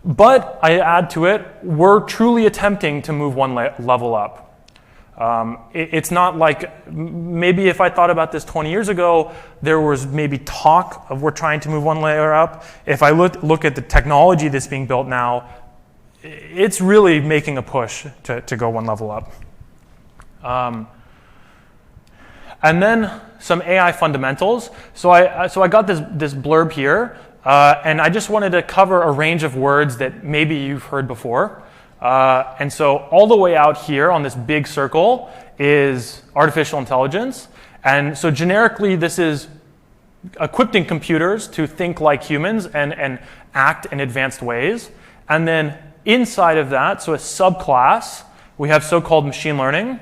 But I add to it, we're truly attempting to move one level up. It's not like, maybe if I thought about this 20 years ago, there was maybe talk of we're trying to move one layer up. If I look at the technology that's being built now, it's really making a push to go one level up. And then some AI fundamentals. So I got this blurb here, and I just wanted to cover a range of words that maybe you've heard before. And so all the way out here on this big circle is artificial intelligence. And so generically, this is equipping computers to think like humans and act in advanced ways. And then inside of that, so a subclass, we have so-called machine learning,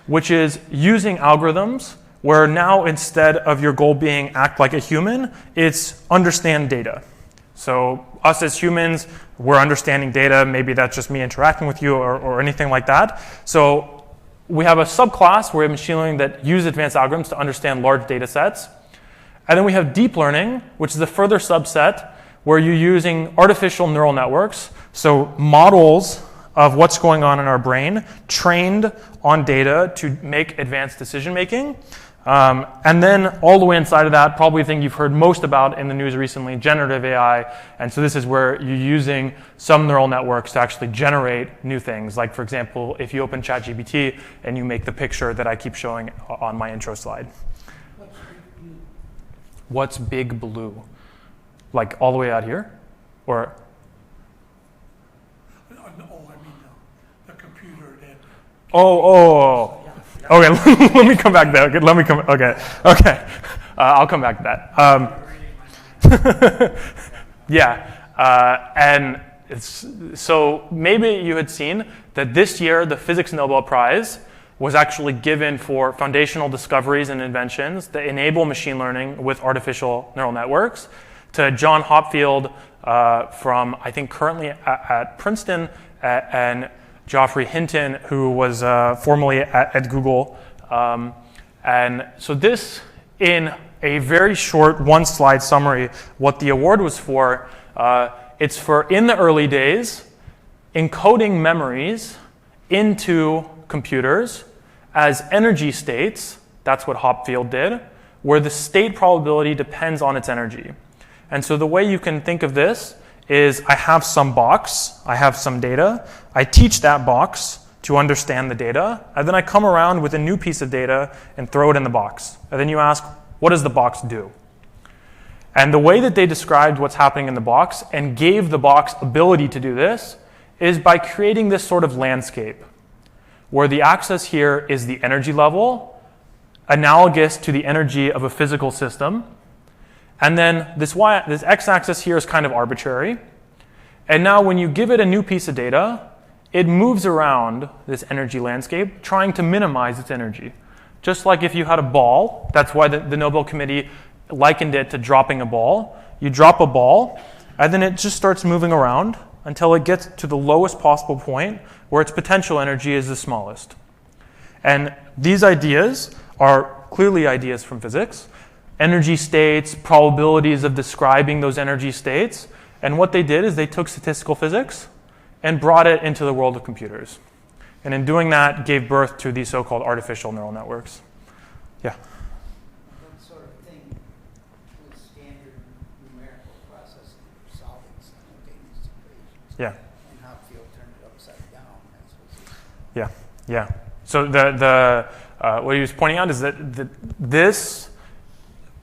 which is using algorithms where now instead of your goal being act like a human, it's understand data. So us as humans, we're understanding data. Maybe that's just me interacting with you or anything like that. So we have a subclass where we have machine learning that use advanced algorithms to understand large data sets. And then we have deep learning, which is a further subset where you're using artificial neural networks, so models of what's going on in our brain, trained on data to make advanced decision making. And then all the way inside of that, probably the thing you've heard most about in the news recently, generative AI. And so this is where you're using some neural networks to actually generate new things. Like, for example, if you open ChatGPT and you make the picture that I keep showing on my intro slide. What's big blue? Like all the way out here? Or? No, I mean the computer that. Oh. Okay, let me come back there. Okay. I'll come back to that. And so maybe you had seen that this year the Physics Nobel Prize was actually given for foundational discoveries and inventions that enable machine learning with artificial neural networks to John Hopfield from, I think, currently at Princeton, and Geoffrey Hinton, who was formerly at Google. And so this, in a very short one-slide summary, what the award was for, it's for, in the early days, encoding memories into computers as energy states. That's what Hopfield did, where the state probability depends on its energy. And so the way you can think of this is I have some box, I have some data, I teach that box to understand the data, and then I come around with a new piece of data and throw it in the box. And then you ask, what does the box do? And the way that they described what's happening in the box and gave the box ability to do this is by creating this sort of landscape, where the axis here is the energy level, analogous to the energy of a physical system. And then this x-axis here is kind of arbitrary. And now when you give it a new piece of data, it moves around this energy landscape, trying to minimize its energy. Just like if you had a ball, that's why the Nobel Committee likened it to dropping a ball. You drop a ball, and then it just starts moving around until it gets to the lowest possible point where its potential energy is the smallest. And these ideas are clearly ideas from physics. Energy states, probabilities of describing those energy states. And what they did is they took statistical physics and brought it into the world of computers. And in doing that, gave birth to these so-called artificial neural networks. Yeah? That sort of thing was standard numerical processing for solving simultaneous equations. Yeah. And Hopfield turned it upside down. That's what's Yeah. So what he was pointing out is that this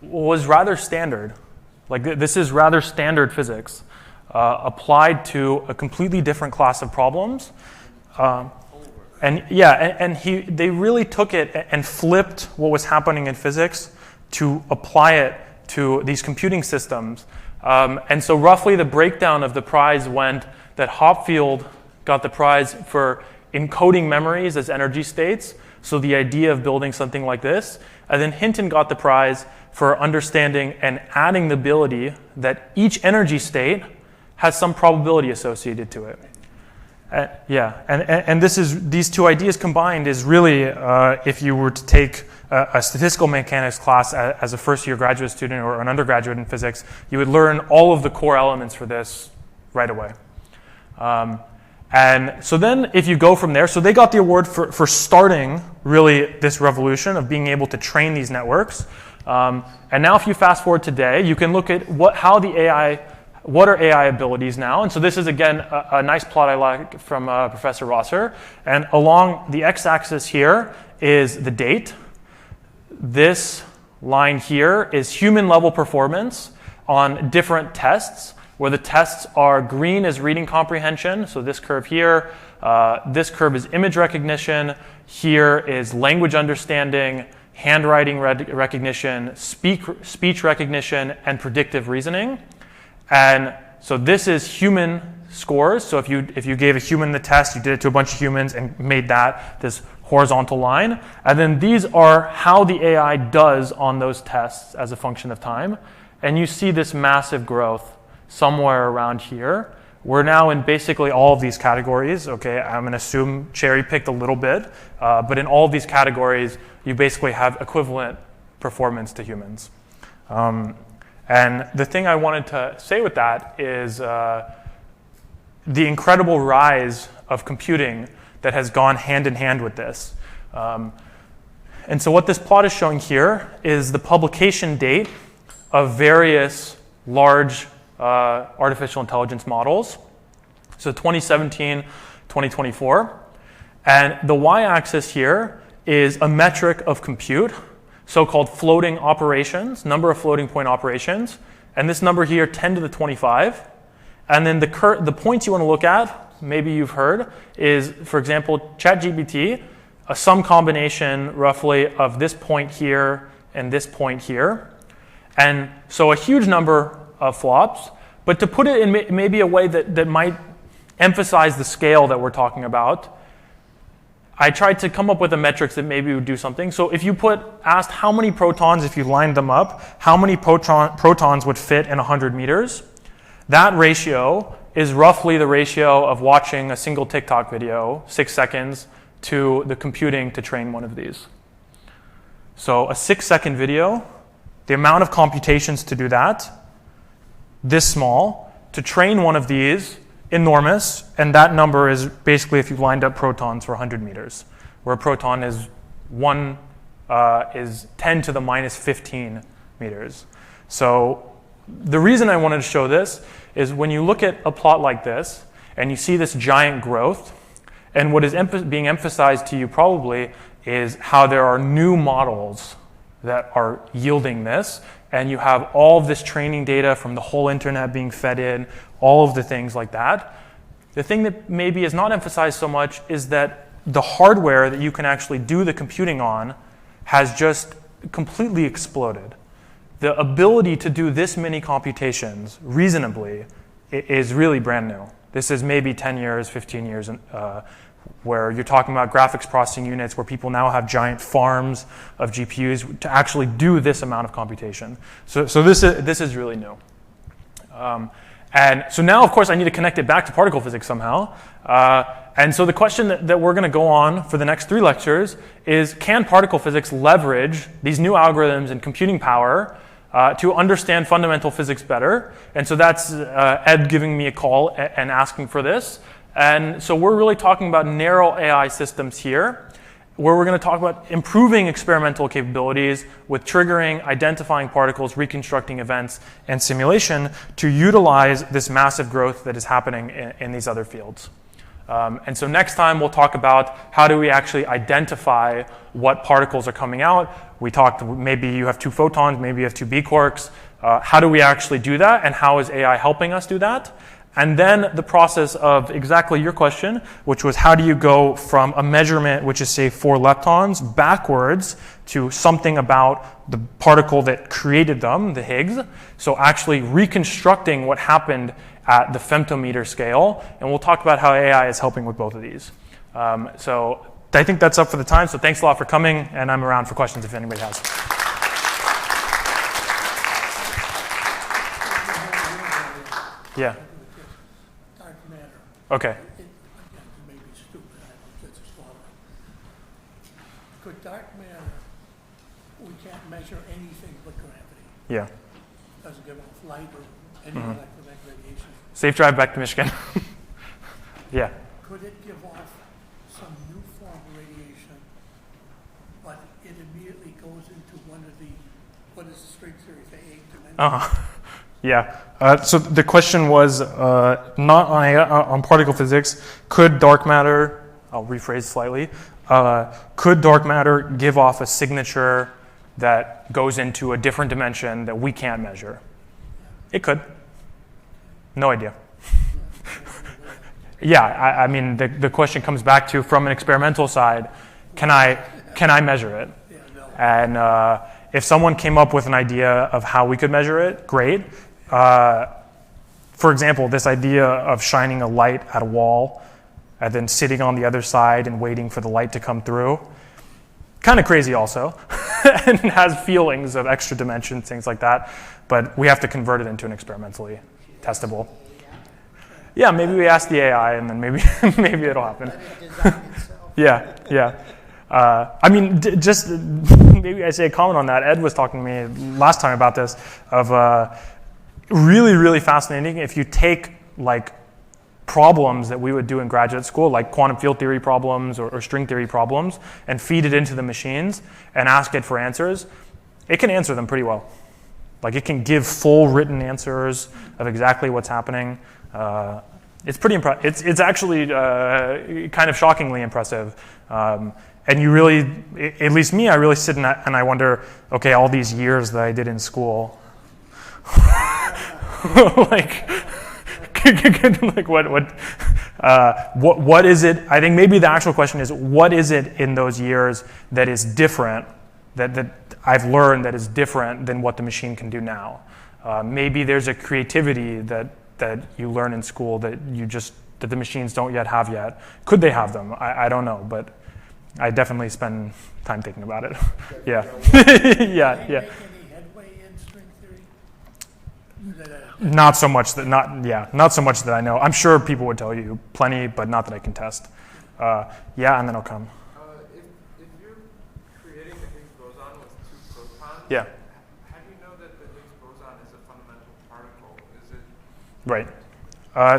was rather standard. Like this is rather standard physics applied to a completely different class of problems. They really took it and flipped what was happening in physics to apply it to these computing systems. And so roughly the breakdown of the prize went that Hopfield got the prize for encoding memories as energy states, so the idea of building something like this. And then Hinton got the prize for understanding and adding the ability that each energy state has some probability associated to it. And these two ideas combined is really, if you were to take a statistical mechanics class as a first-year graduate student or an undergraduate in physics, you would learn all of the core elements for this right away. And so then if you go from there, so they got the award for starting really this revolution of being able to train these networks. And now if you fast forward today, you can look at what are AI abilities now. And so this is, again, a nice plot I like from Professor Rosser. And along the x-axis here is the date. This line here is human-level performance on different tests, where the tests are green is reading comprehension, so this curve here. This curve is image recognition. Here is language understanding, handwriting recognition, speech recognition, and predictive reasoning. And so this is human scores. So if you gave a human the test, you did it to a bunch of humans and made that this horizontal line. And then these are how the AI does on those tests as a function of time. And you see this massive growth somewhere around here. We're now in basically all of these categories. Okay, I'm going to assume cherry-picked a little bit. But in all of these categories, you basically have equivalent performance to humans. And the thing I wanted to say with that is the incredible rise of computing that has gone hand in hand with this. And so what this plot is showing here is the publication date of various large artificial intelligence models. So 2017, 2024. And the y-axis here is a metric of compute, so-called floating operations, number of floating point operations. And this number here, 10 to the 25. And then the points you want to look at, maybe you've heard, is, for example, ChatGPT, some combination roughly of this point here and this point here. And so a huge number of flops. But to put it in maybe a way that might emphasize the scale that we're talking about, I tried to come up with a metrics that maybe would do something. So if you asked how many protons, if you lined them up, how many protons would fit in 100 meters, that ratio is roughly the ratio of watching a single TikTok video, 6 seconds, to the computing to train one of these. So a 6-second video, the amount of computations to do that, this small. To train one of these, enormous. And that number is basically if you lined up protons for 100 meters, where a proton is 10 to the minus 15 meters. So the reason I wanted to show this is when you look at a plot like this, and you see this giant growth, and what is being emphasized to you probably is how there are new models that are yielding this, and you have all of this training data from the whole internet being fed in, all of the things like that. The thing that maybe is not emphasized so much is that the hardware that you can actually do the computing on has just completely exploded. The ability to do this many computations reasonably is really brand new. This is maybe 10 years, 15 years, where you're talking about graphics processing units where people now have giant farms of GPUs to actually do this amount of computation. So this is really new. And so now, of course, I need to connect it back to particle physics somehow. And so the question that we're going to go on for the next 3 lectures is, can particle physics leverage these new algorithms and computing power to understand fundamental physics better? And so that's Ed giving me a call and asking for this. And so we're really talking about narrow AI systems here, where we're going to talk about improving experimental capabilities with triggering, identifying particles, reconstructing events, and simulation to utilize this massive growth that is happening in these other fields. And so next time we'll talk about how do we actually identify what particles are coming out. We talked maybe you have 2 photons, maybe you have 2 B quarks. How do we actually do that, and how is AI helping us do that? And then the process of exactly your question, which was how do you go from a measurement, which is say 4 leptons, backwards to something about the particle that created them, the Higgs. So actually reconstructing what happened at the femtometer scale. And we'll talk about how AI is helping with both of these. So I think that's up for the time. So thanks a lot for coming, and I'm around for questions if anybody has. Yeah. Dark matter. Okay. It may be stupid, I don't know, it's a small one. Could dark matter, we can't measure anything but gravity. Yeah. Doesn't give off light or any electromagnetic radiation. Safe drive back to Michigan. Yeah. Could it give off some new form of radiation, but it immediately goes into one of the, what is the string theory, the 8 dimensions? Yeah. So the question was not on particle physics. Could dark matter, I'll rephrase slightly, could dark matter give off a signature that goes into a different dimension that we can't measure? It could. No idea. Yeah, I mean, the question comes back to, from an experimental side, can I measure it? And if someone came up with an idea of how we could measure it, great. For example, this idea of shining a light at a wall and then sitting on the other side and waiting for the light to come through, kind of crazy also, and has feelings of extra dimensions, things like that. But we have to convert it into an experimentally testable. Yeah, maybe we ask the AI, and then maybe maybe it'll happen. Yeah. I mean, just maybe I say a comment on that. Ed was talking to me last time about this, of really, really fascinating. If you take like problems that we would do in graduate school, like quantum field theory problems or string theory problems, and feed it into the machines and ask it for answers, it can answer them pretty well. Like it can give full written answers of exactly what's happening. It's pretty impressive. It's actually kind of shockingly impressive. And you really, at least me, I really sit and I wonder, okay, all these years that I did in school, like what is it? I think maybe the actual question is, what is it in those years that is different, that I've learned that is different than what the machine can do now? Maybe there's a creativity that you learn in school that the machines don't yet have yet. Could they have them? I don't know, but I definitely spend time thinking about it. Yeah. Yeah. Did they make any headway in string theory? Not so much that I know. I'm sure people would tell you plenty, but not that I can test. Yeah, and then I'll come. If you're creating the Higgs boson with 2 protons, Yeah. how do you know that the Higgs boson is a fundamental particle? Is it Right.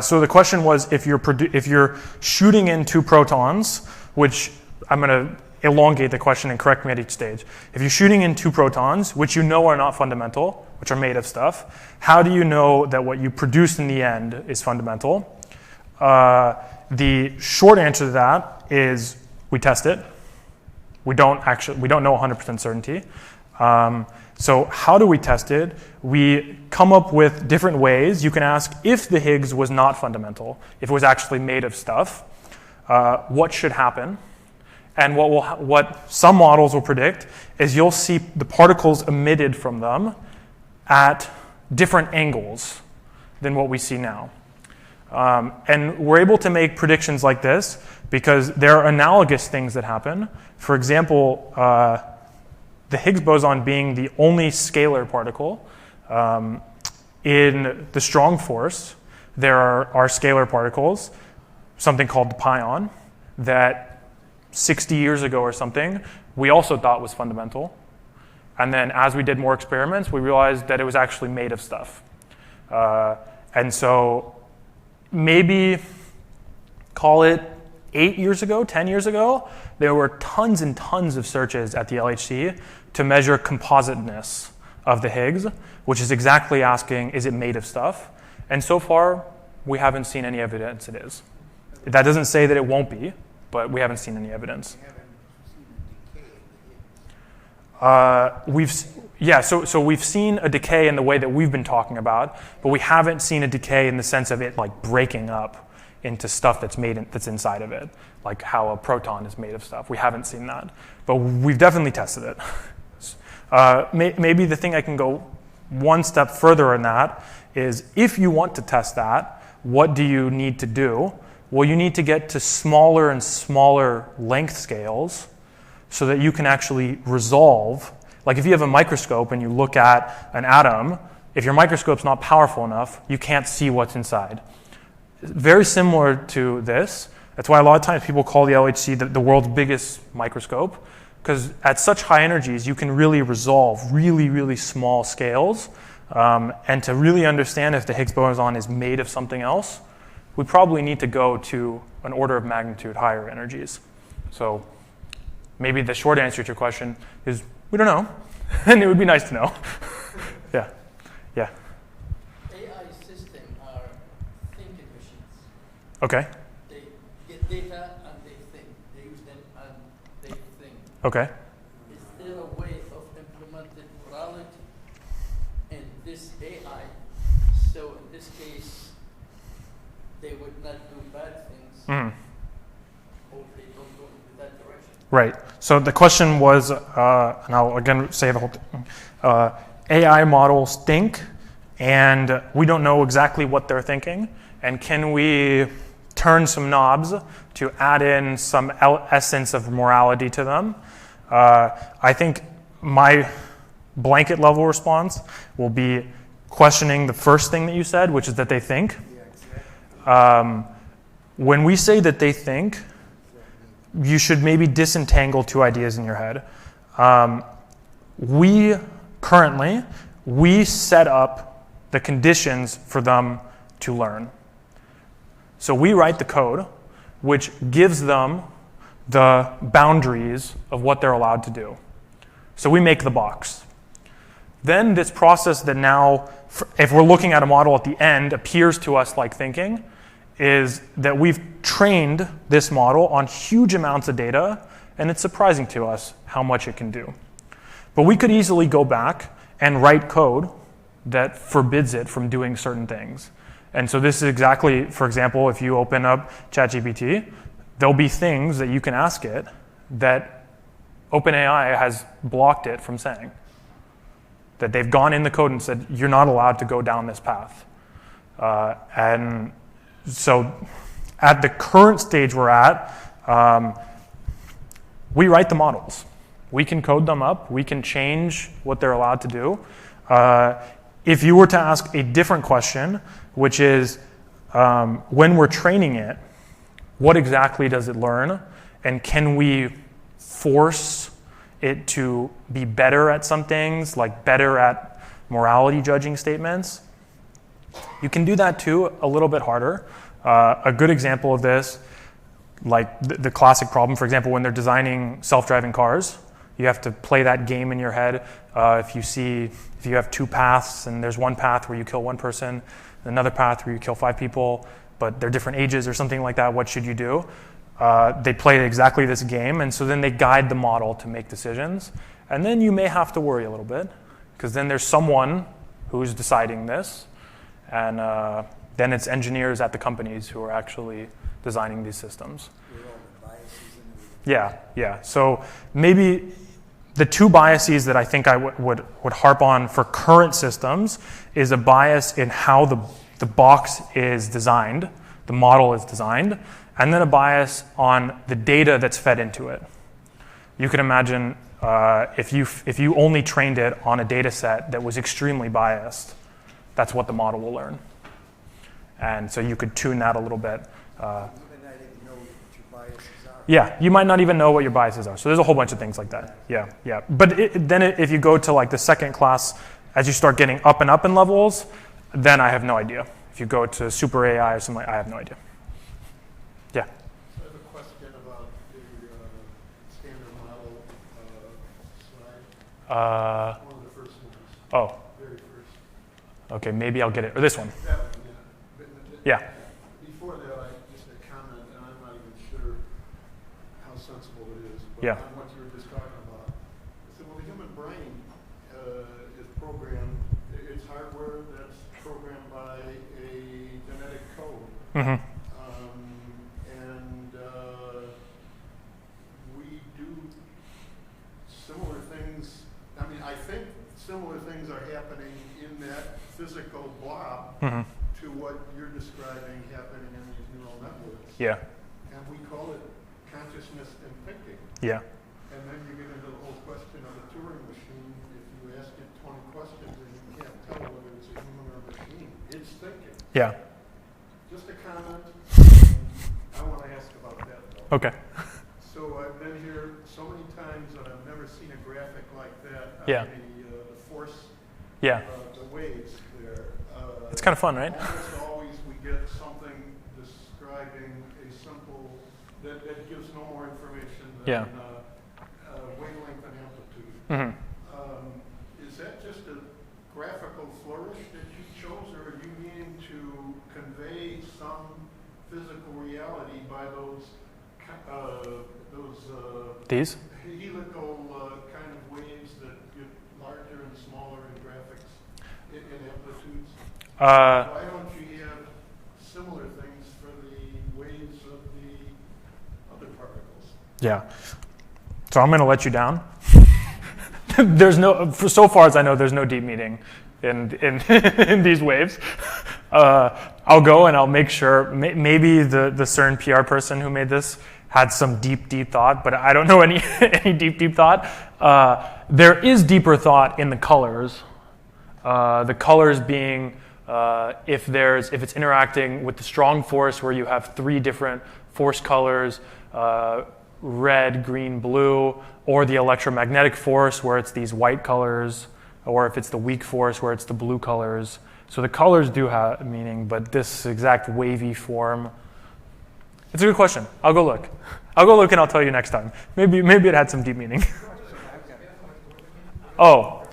So the question was, if you're shooting in 2 protons, which I'm going to elongate the question and correct me at each stage. If you're shooting in 2 protons, which you know are not fundamental, which are made of stuff, how do you know that what you produce in the end is fundamental? The short answer to that is we test it. We don't know 100% certainty. So how do we test it? We come up with different ways. You can ask, if the Higgs was not fundamental, if it was actually made of stuff, what should happen? And what some models will predict is you'll see the particles emitted from them at different angles than what we see now. And we're able to make predictions like this because there are analogous things that happen. For example, the Higgs boson being the only scalar particle, in the strong force, there are scalar particles, something called the pion, that 60 years ago or something, we also thought was fundamental. And then as we did more experiments, we realized that it was actually made of stuff. And so maybe, call it 8 years ago, 10 years ago, there were tons and tons of searches at the LHC to measure compositeness of the Higgs, which is exactly asking, is it made of stuff? And so far, we haven't seen any evidence it is. That doesn't say that it won't be, but we haven't seen any evidence. You haven't seen a decay in the Higgs. So we've seen a decay in the way that we've been talking about, but we haven't seen a decay in the sense of it like breaking up into stuff that's inside of it, like how a proton is made of stuff. We haven't seen that, but we've definitely tested it. Maybe the thing I can go one step further in that is, if you want to test that, what do you need to do? Well, you need to get to smaller and smaller length scales so that you can actually resolve. Like if you have a microscope and you look at an atom, if your microscope's not powerful enough, you can't see what's inside. Very similar to this. That's why a lot of times people call the LHC the world's biggest microscope, because at such high energies, you can really resolve really, really small scales. And to really understand if the Higgs boson is made of something else, we probably need to go to an order of magnitude higher energies. So maybe the short answer to your question is we don't know, and it would be nice to know. Yeah. AI systems are thinking machines. Okay. They get data and they think. They use them and they think. Okay. Is there a way of implementing morality in this AI? So in this case, they would not do bad things, or they don't go into that direction. Right. So the question was, and I'll again say the whole thing. AI models think, and we don't know exactly what they're thinking. And can we turn some knobs to add in some essence of morality to them? I think my blanket level response will be questioning the first thing that you said, which is that they think. When we say that they think, you should maybe disentangle 2 ideas in your head. We set up the conditions for them to learn. So we write the code, which gives them the boundaries of what they're allowed to do. So we make the box. Then this process that now, if we're looking at a model at the end, appears to us like thinking, is that we've trained this model on huge amounts of data, and it's surprising to us how much it can do. But we could easily go back and write code that forbids it from doing certain things. And so this is exactly, for example, if you open up ChatGPT, there'll be things that you can ask it that OpenAI has blocked it from saying. That they've gone in the code and said, you're not allowed to go down this path. And so at the current stage we're at, we write the models. We can code them up. We can change what they're allowed to do. If you were to ask a different question, which is when we're training it, what exactly does it learn? And can we force it to be better at some things, like better at morality judging statements? You can do that too, a little bit harder. A good example of this, like the classic problem, for example, when they're designing self-driving cars, you have to play that game in your head. If you have two paths and there's one path where you kill one person, another path where you kill 5 people, but they're different ages or something like that, what should you do? They play exactly this game, and so then they guide the model to make decisions. And then you may have to worry a little bit, because then there's someone who's deciding this, and then it's engineers at the companies who are actually designing these systems. With all the biases and Yeah. So maybe the two biases that I think I would harp on for current systems is a bias in how the box is designed, the model is designed, and then a bias on the data that's fed into it. You can imagine if you only trained it on a data set that was extremely biased, that's what the model will learn. And so you could tune that a little bit. you may not even know what your biases are. Yeah, you might not even know what your biases are. So there's a whole bunch of things like that. Yeah. But if you go to like the second class, as you start getting up and up in levels, then I have no idea. If you go to super AI or something, I have no idea. Yeah. I have a question about the standard model slide. One of the first ones. Oh, Very first. okay, maybe I'll get it. Or this one. That one, yeah. Yeah. Before that, just a comment, and I'm not even sure how sensible it is, but Yeah. on what you were just talking about. So when the human brain is programmed, it's hardware that's programmed by a genetic code. Mm-hmm. And we do similar things. I mean, I think similar things are happening in that physical blob Mm-hmm. to what you're describing happening in these neural networks. Yeah. And we call it consciousness and thinking. Yeah. And then you get into the whole question of a Turing machine. If you ask it 20 questions and you can't tell whether it's a human or a machine, it's thinking. Yeah. Just a comment. I want to ask about that though. Okay. So I've been here so many times that I've never seen a graphic like that. Yeah. The force, Yeah. the waves there. It's kind of fun, right? Almost always we get something describing a simple, that gives no more information Yeah. than wavelength and amplitude. Mm-hmm. Is that just a graphical flourish that you chose, or are you meaning to convey some physical reality by those These? helical kind of waves that get larger and smaller in graphics in amplitudes? Why don't you have similar things for the waves of the other particles? Yeah. So I'm going to let you down. There's no, for so far as I know, there's no deep meaning in in these waves. I'll go and I'll make sure. Maybe the CERN PR person who made this had some deep thought, but I don't know any deep thought. There is deeper thought in the colors. The colors being if it's interacting with the strong force, where you have 3 different force colors. Red, green, blue, or the electromagnetic force where it's these white colors, or if it's the weak force where it's the blue colors. So the colors do have meaning, but this exact wavy form, It's a good question. I'll go look. I'll go look and I'll tell you next time. Maybe it had some deep meaning. Oh,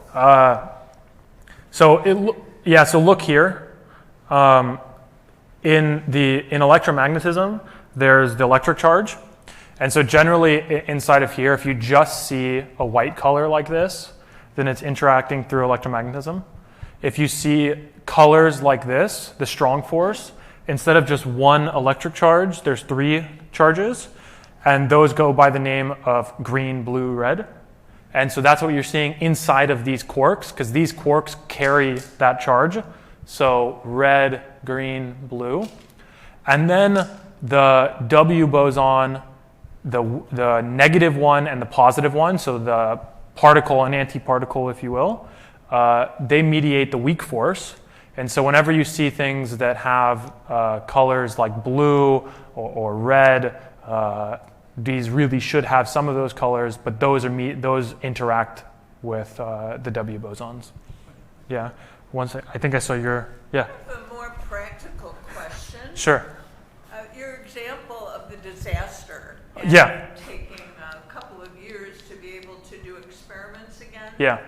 so look here. In electromagnetism, there's the electric charge. And so generally inside of here, if you just see a white color like this, then it's interacting through electromagnetism. If you see colors like this, the strong force, instead of just one electric charge, there's 3 charges, and those go by the name of green, blue, red. And so that's what you're seeing inside of these quarks, because these quarks carry that charge. So red, green, blue. And then the W boson, the negative one and the positive one, so the particle and antiparticle, if you will, they mediate the weak force. And so whenever you see things that have colors like blue or red, these really should have some of those colors, but those interact with the W bosons. Yeah. I think I saw your, yeah. I have a more practical question. Sure. Your example of the disaster and Yeah. taking a couple of years to be able to do experiments again. Yeah.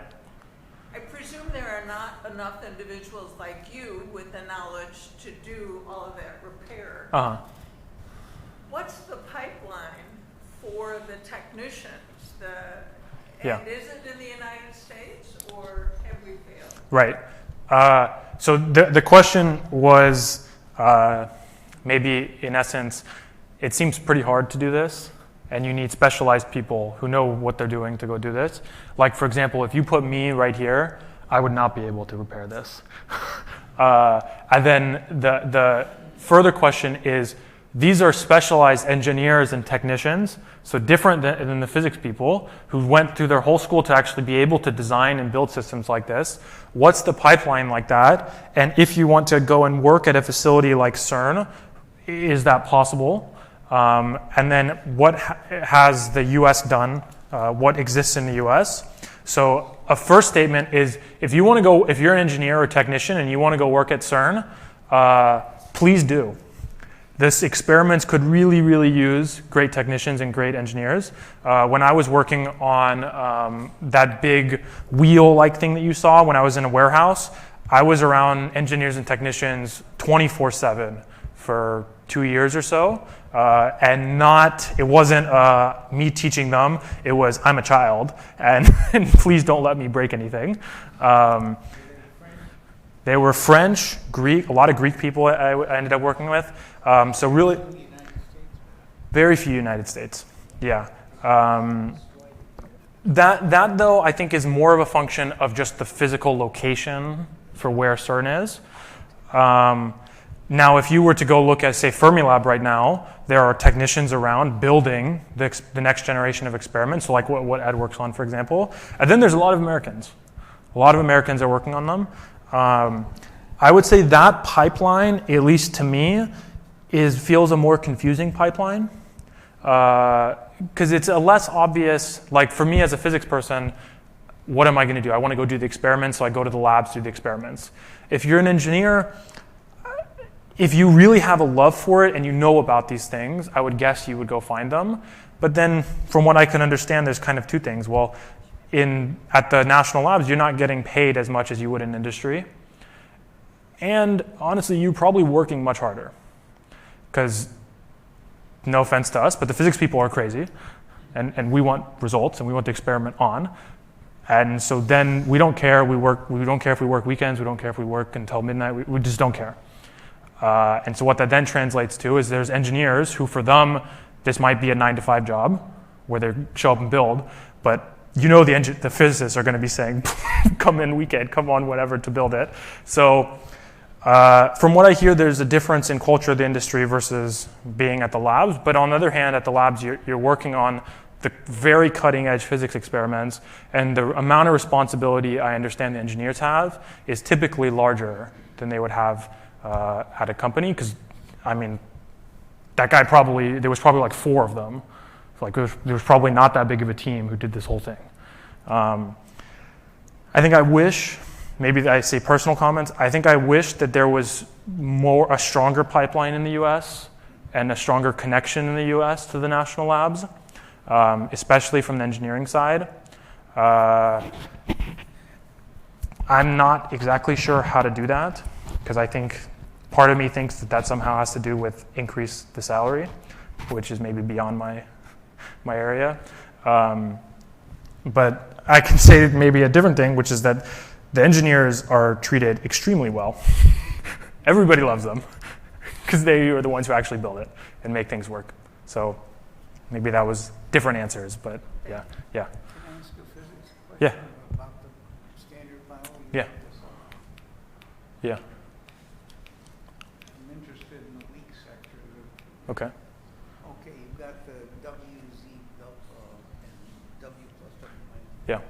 I presume there are not enough individuals like you with the knowledge to do all of that repair. Uh-huh. What's the pipeline for the technicians? Yeah. And is it in the United States or have we failed? Right. So the question was maybe in essence, it seems pretty hard to do this, and you need specialized people who know what they're doing to go do this. Like, for example, if you put me right here, I would not be able to repair this. And then the further question is, these are specialized engineers and technicians, so different than the physics people who went through their whole school to actually be able to design and build systems like this. What's the pipeline like that? And if you want to go and work at a facility like CERN, is that possible? And then what has the US done? What exists in the US? So a first statement is, if you're an engineer or technician and you want to go work at CERN, please do. This experiments could really, really use great technicians and great engineers. When I was working on that big wheel-like thing that you saw when I was in a warehouse, I was around engineers and technicians 24/7 for 2 years or so. And it wasn't me teaching them, it was, I'm a child, and please don't let me break anything. They were French, Greek, a lot of Greek people I ended up working with. So really, very few United States. Yeah. That though, I think is more of a function of just the physical location for where CERN is. Now, if you were to go look at, say, Fermilab right now, there are technicians around building the next generation of experiments, so like what Ed works on, for example. And then there's a lot of Americans. A lot of Americans are working on them. I would say that pipeline, at least to me, feels a more confusing pipeline, because it's a less obvious, like for me as a physics person, what am I going to do? I want to go do the experiments, so I go to the labs to do the experiments. If you're an engineer, if you really have a love for it and you know about these things, I would guess you would go find them. But then from what I can understand, there's kind of two things. Well, at the national labs, you're not getting paid as much as you would in industry. And honestly, you're probably working much harder. Because, no offense to us, but the physics people are crazy. And we want results, and we want to experiment on. And so then we don't care. We don't care if we work weekends. We don't care if we work until midnight. We just don't care. And so what that then translates to is there's engineers who, for them, this might be a 9-to-5 job where they show up and build, but the physicists are going to be saying, come in weekend, come on whatever to build it. So from what I hear, there's a difference in culture of the industry versus being at the labs. But on the other hand, at the labs, you're working on the very cutting edge physics experiments, and the amount of responsibility I understand the engineers have is typically larger than they would have at a company, because that guy there was probably like 4 of them. Like there was probably not that big of a team who did this whole thing. I think I wish, maybe I say personal comments, I think I wish that there was a stronger pipeline in the US and a stronger connection in the US to the national labs, especially from the engineering side. I'm not exactly sure how to do that, because I think part of me thinks that somehow has to do with increase the salary, which is maybe beyond my area. But I can say maybe a different thing, which is that the engineers are treated extremely well. Everybody loves them, because they are the ones who actually build it and make things work. So maybe that was different answers, but yeah. Can I ask a physics question? Yeah. About the standard model? Yeah. Yeah. I'm interested in the weak sector. Okay. Okay, you've got the WZ and W plus W minus. Yeah.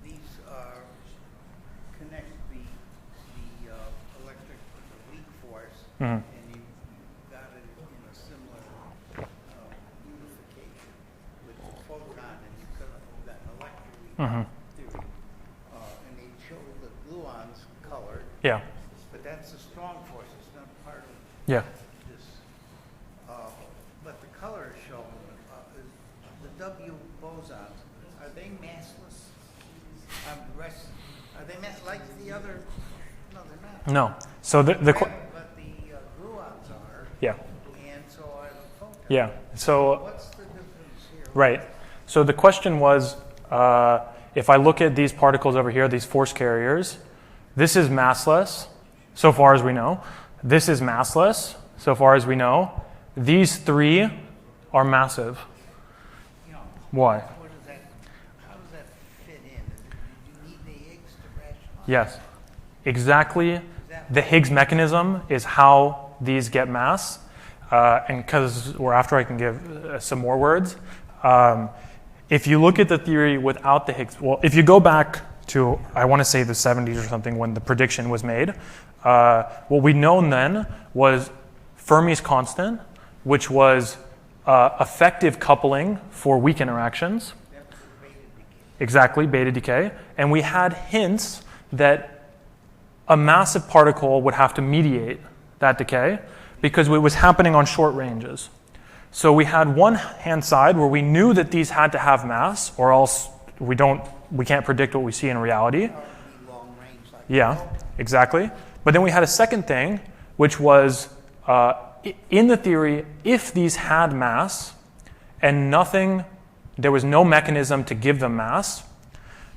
These connect the electric with the weak force, Mhm. and you've got it in a similar unification with the photon, and you've got an electroweak Mhm. theory. And they show the gluons colored, Yeah. but that's a strong force. It's not part of Yeah. this. But the color shown, the W bosons, are they massless? Are they like the other? No, they're not. No. So the But the gluons are, yeah. and so are the photons. Yeah. So What's the difference here? right. So the question was, if I look at these particles over here, these force carriers, this is massless, so far as we know. This is massless, so far as we know. These three are massive. You know, Why? how does that fit in? Do you need the Higgs to rationalize? Yes. Exactly. The Higgs mechanism is how these get mass. And because we're after, I can give some more words. If you look at the theory without the Higgs, well, if you go back to, I want to say the 70s or something, when the prediction was made, what we'd known then was Fermi's constant, which was effective coupling for weak interactions. Exactly, beta decay. And we had hints that a massive particle would have to mediate that decay because it was happening on short ranges. So we had one hand side where we knew that these had to have mass, or else we can't predict what we see in reality. Long range like Yeah, exactly. But then we had a second thing, which was in the theory, if these had mass and there was no mechanism to give them mass,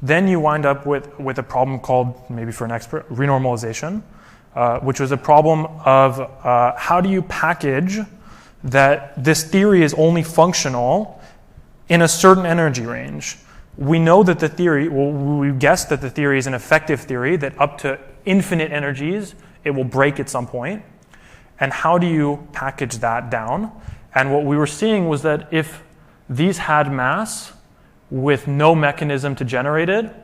then you wind up with a problem called, maybe for an expert, renormalization, which was a problem of how do you package that this theory is only functional in a certain energy range. We know that the theory, we guessed that the theory is an effective theory, that up to infinite energies, it will break at some point. And how do you package that down? And what we were seeing was that if these had mass with no mechanism to generate it,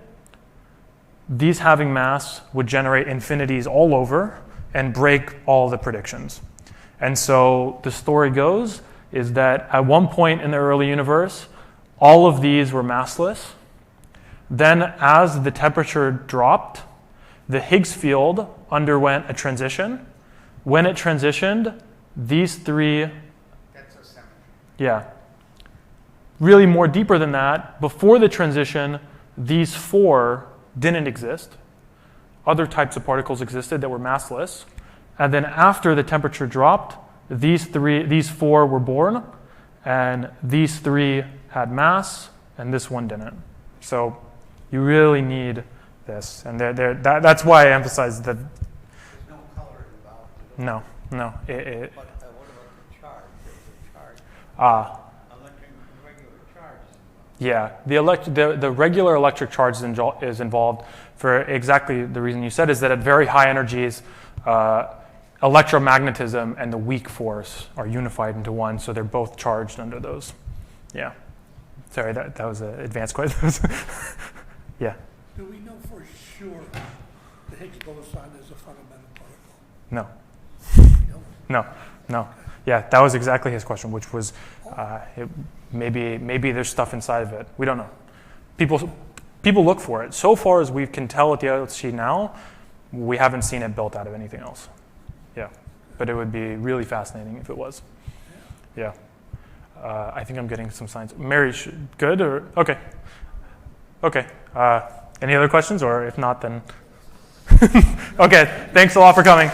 these having mass would generate infinities all over and break all the predictions. And so the story goes is that at one point in the early universe, all of these were massless. Then as the temperature dropped, the Higgs field underwent a transition. When it transitioned, these three... That's a symmetry. Yeah. Really more deeper than that, before the transition, these four didn't exist. Other types of particles existed that were massless. And then after the temperature dropped, these four were born, and these three had mass, and this one didn't. So you really need this. And that's why I emphasize that. There's no color involved. No. But what about the charge? There's a charge. Regular charge. Yeah, the regular electric charge is involved for exactly the reason you said, is that at very high energies, electromagnetism and the weak force are unified into one, so they're both charged under those. Yeah. Sorry, that was an advanced question. Yeah. Do we know for sure the Higgs boson is a fundamental particle? No. No. Yeah, that was exactly his question, which was maybe there's stuff inside of it. We don't know. People look for it. So far as we can tell at the LHC now, we haven't seen it built out of anything else. Yeah, but it would be really fascinating if it was. Yeah. Yeah. I think I'm getting some signs. Mary, good or okay? Okay. Any other questions, or if not, then okay. Thanks a lot for coming.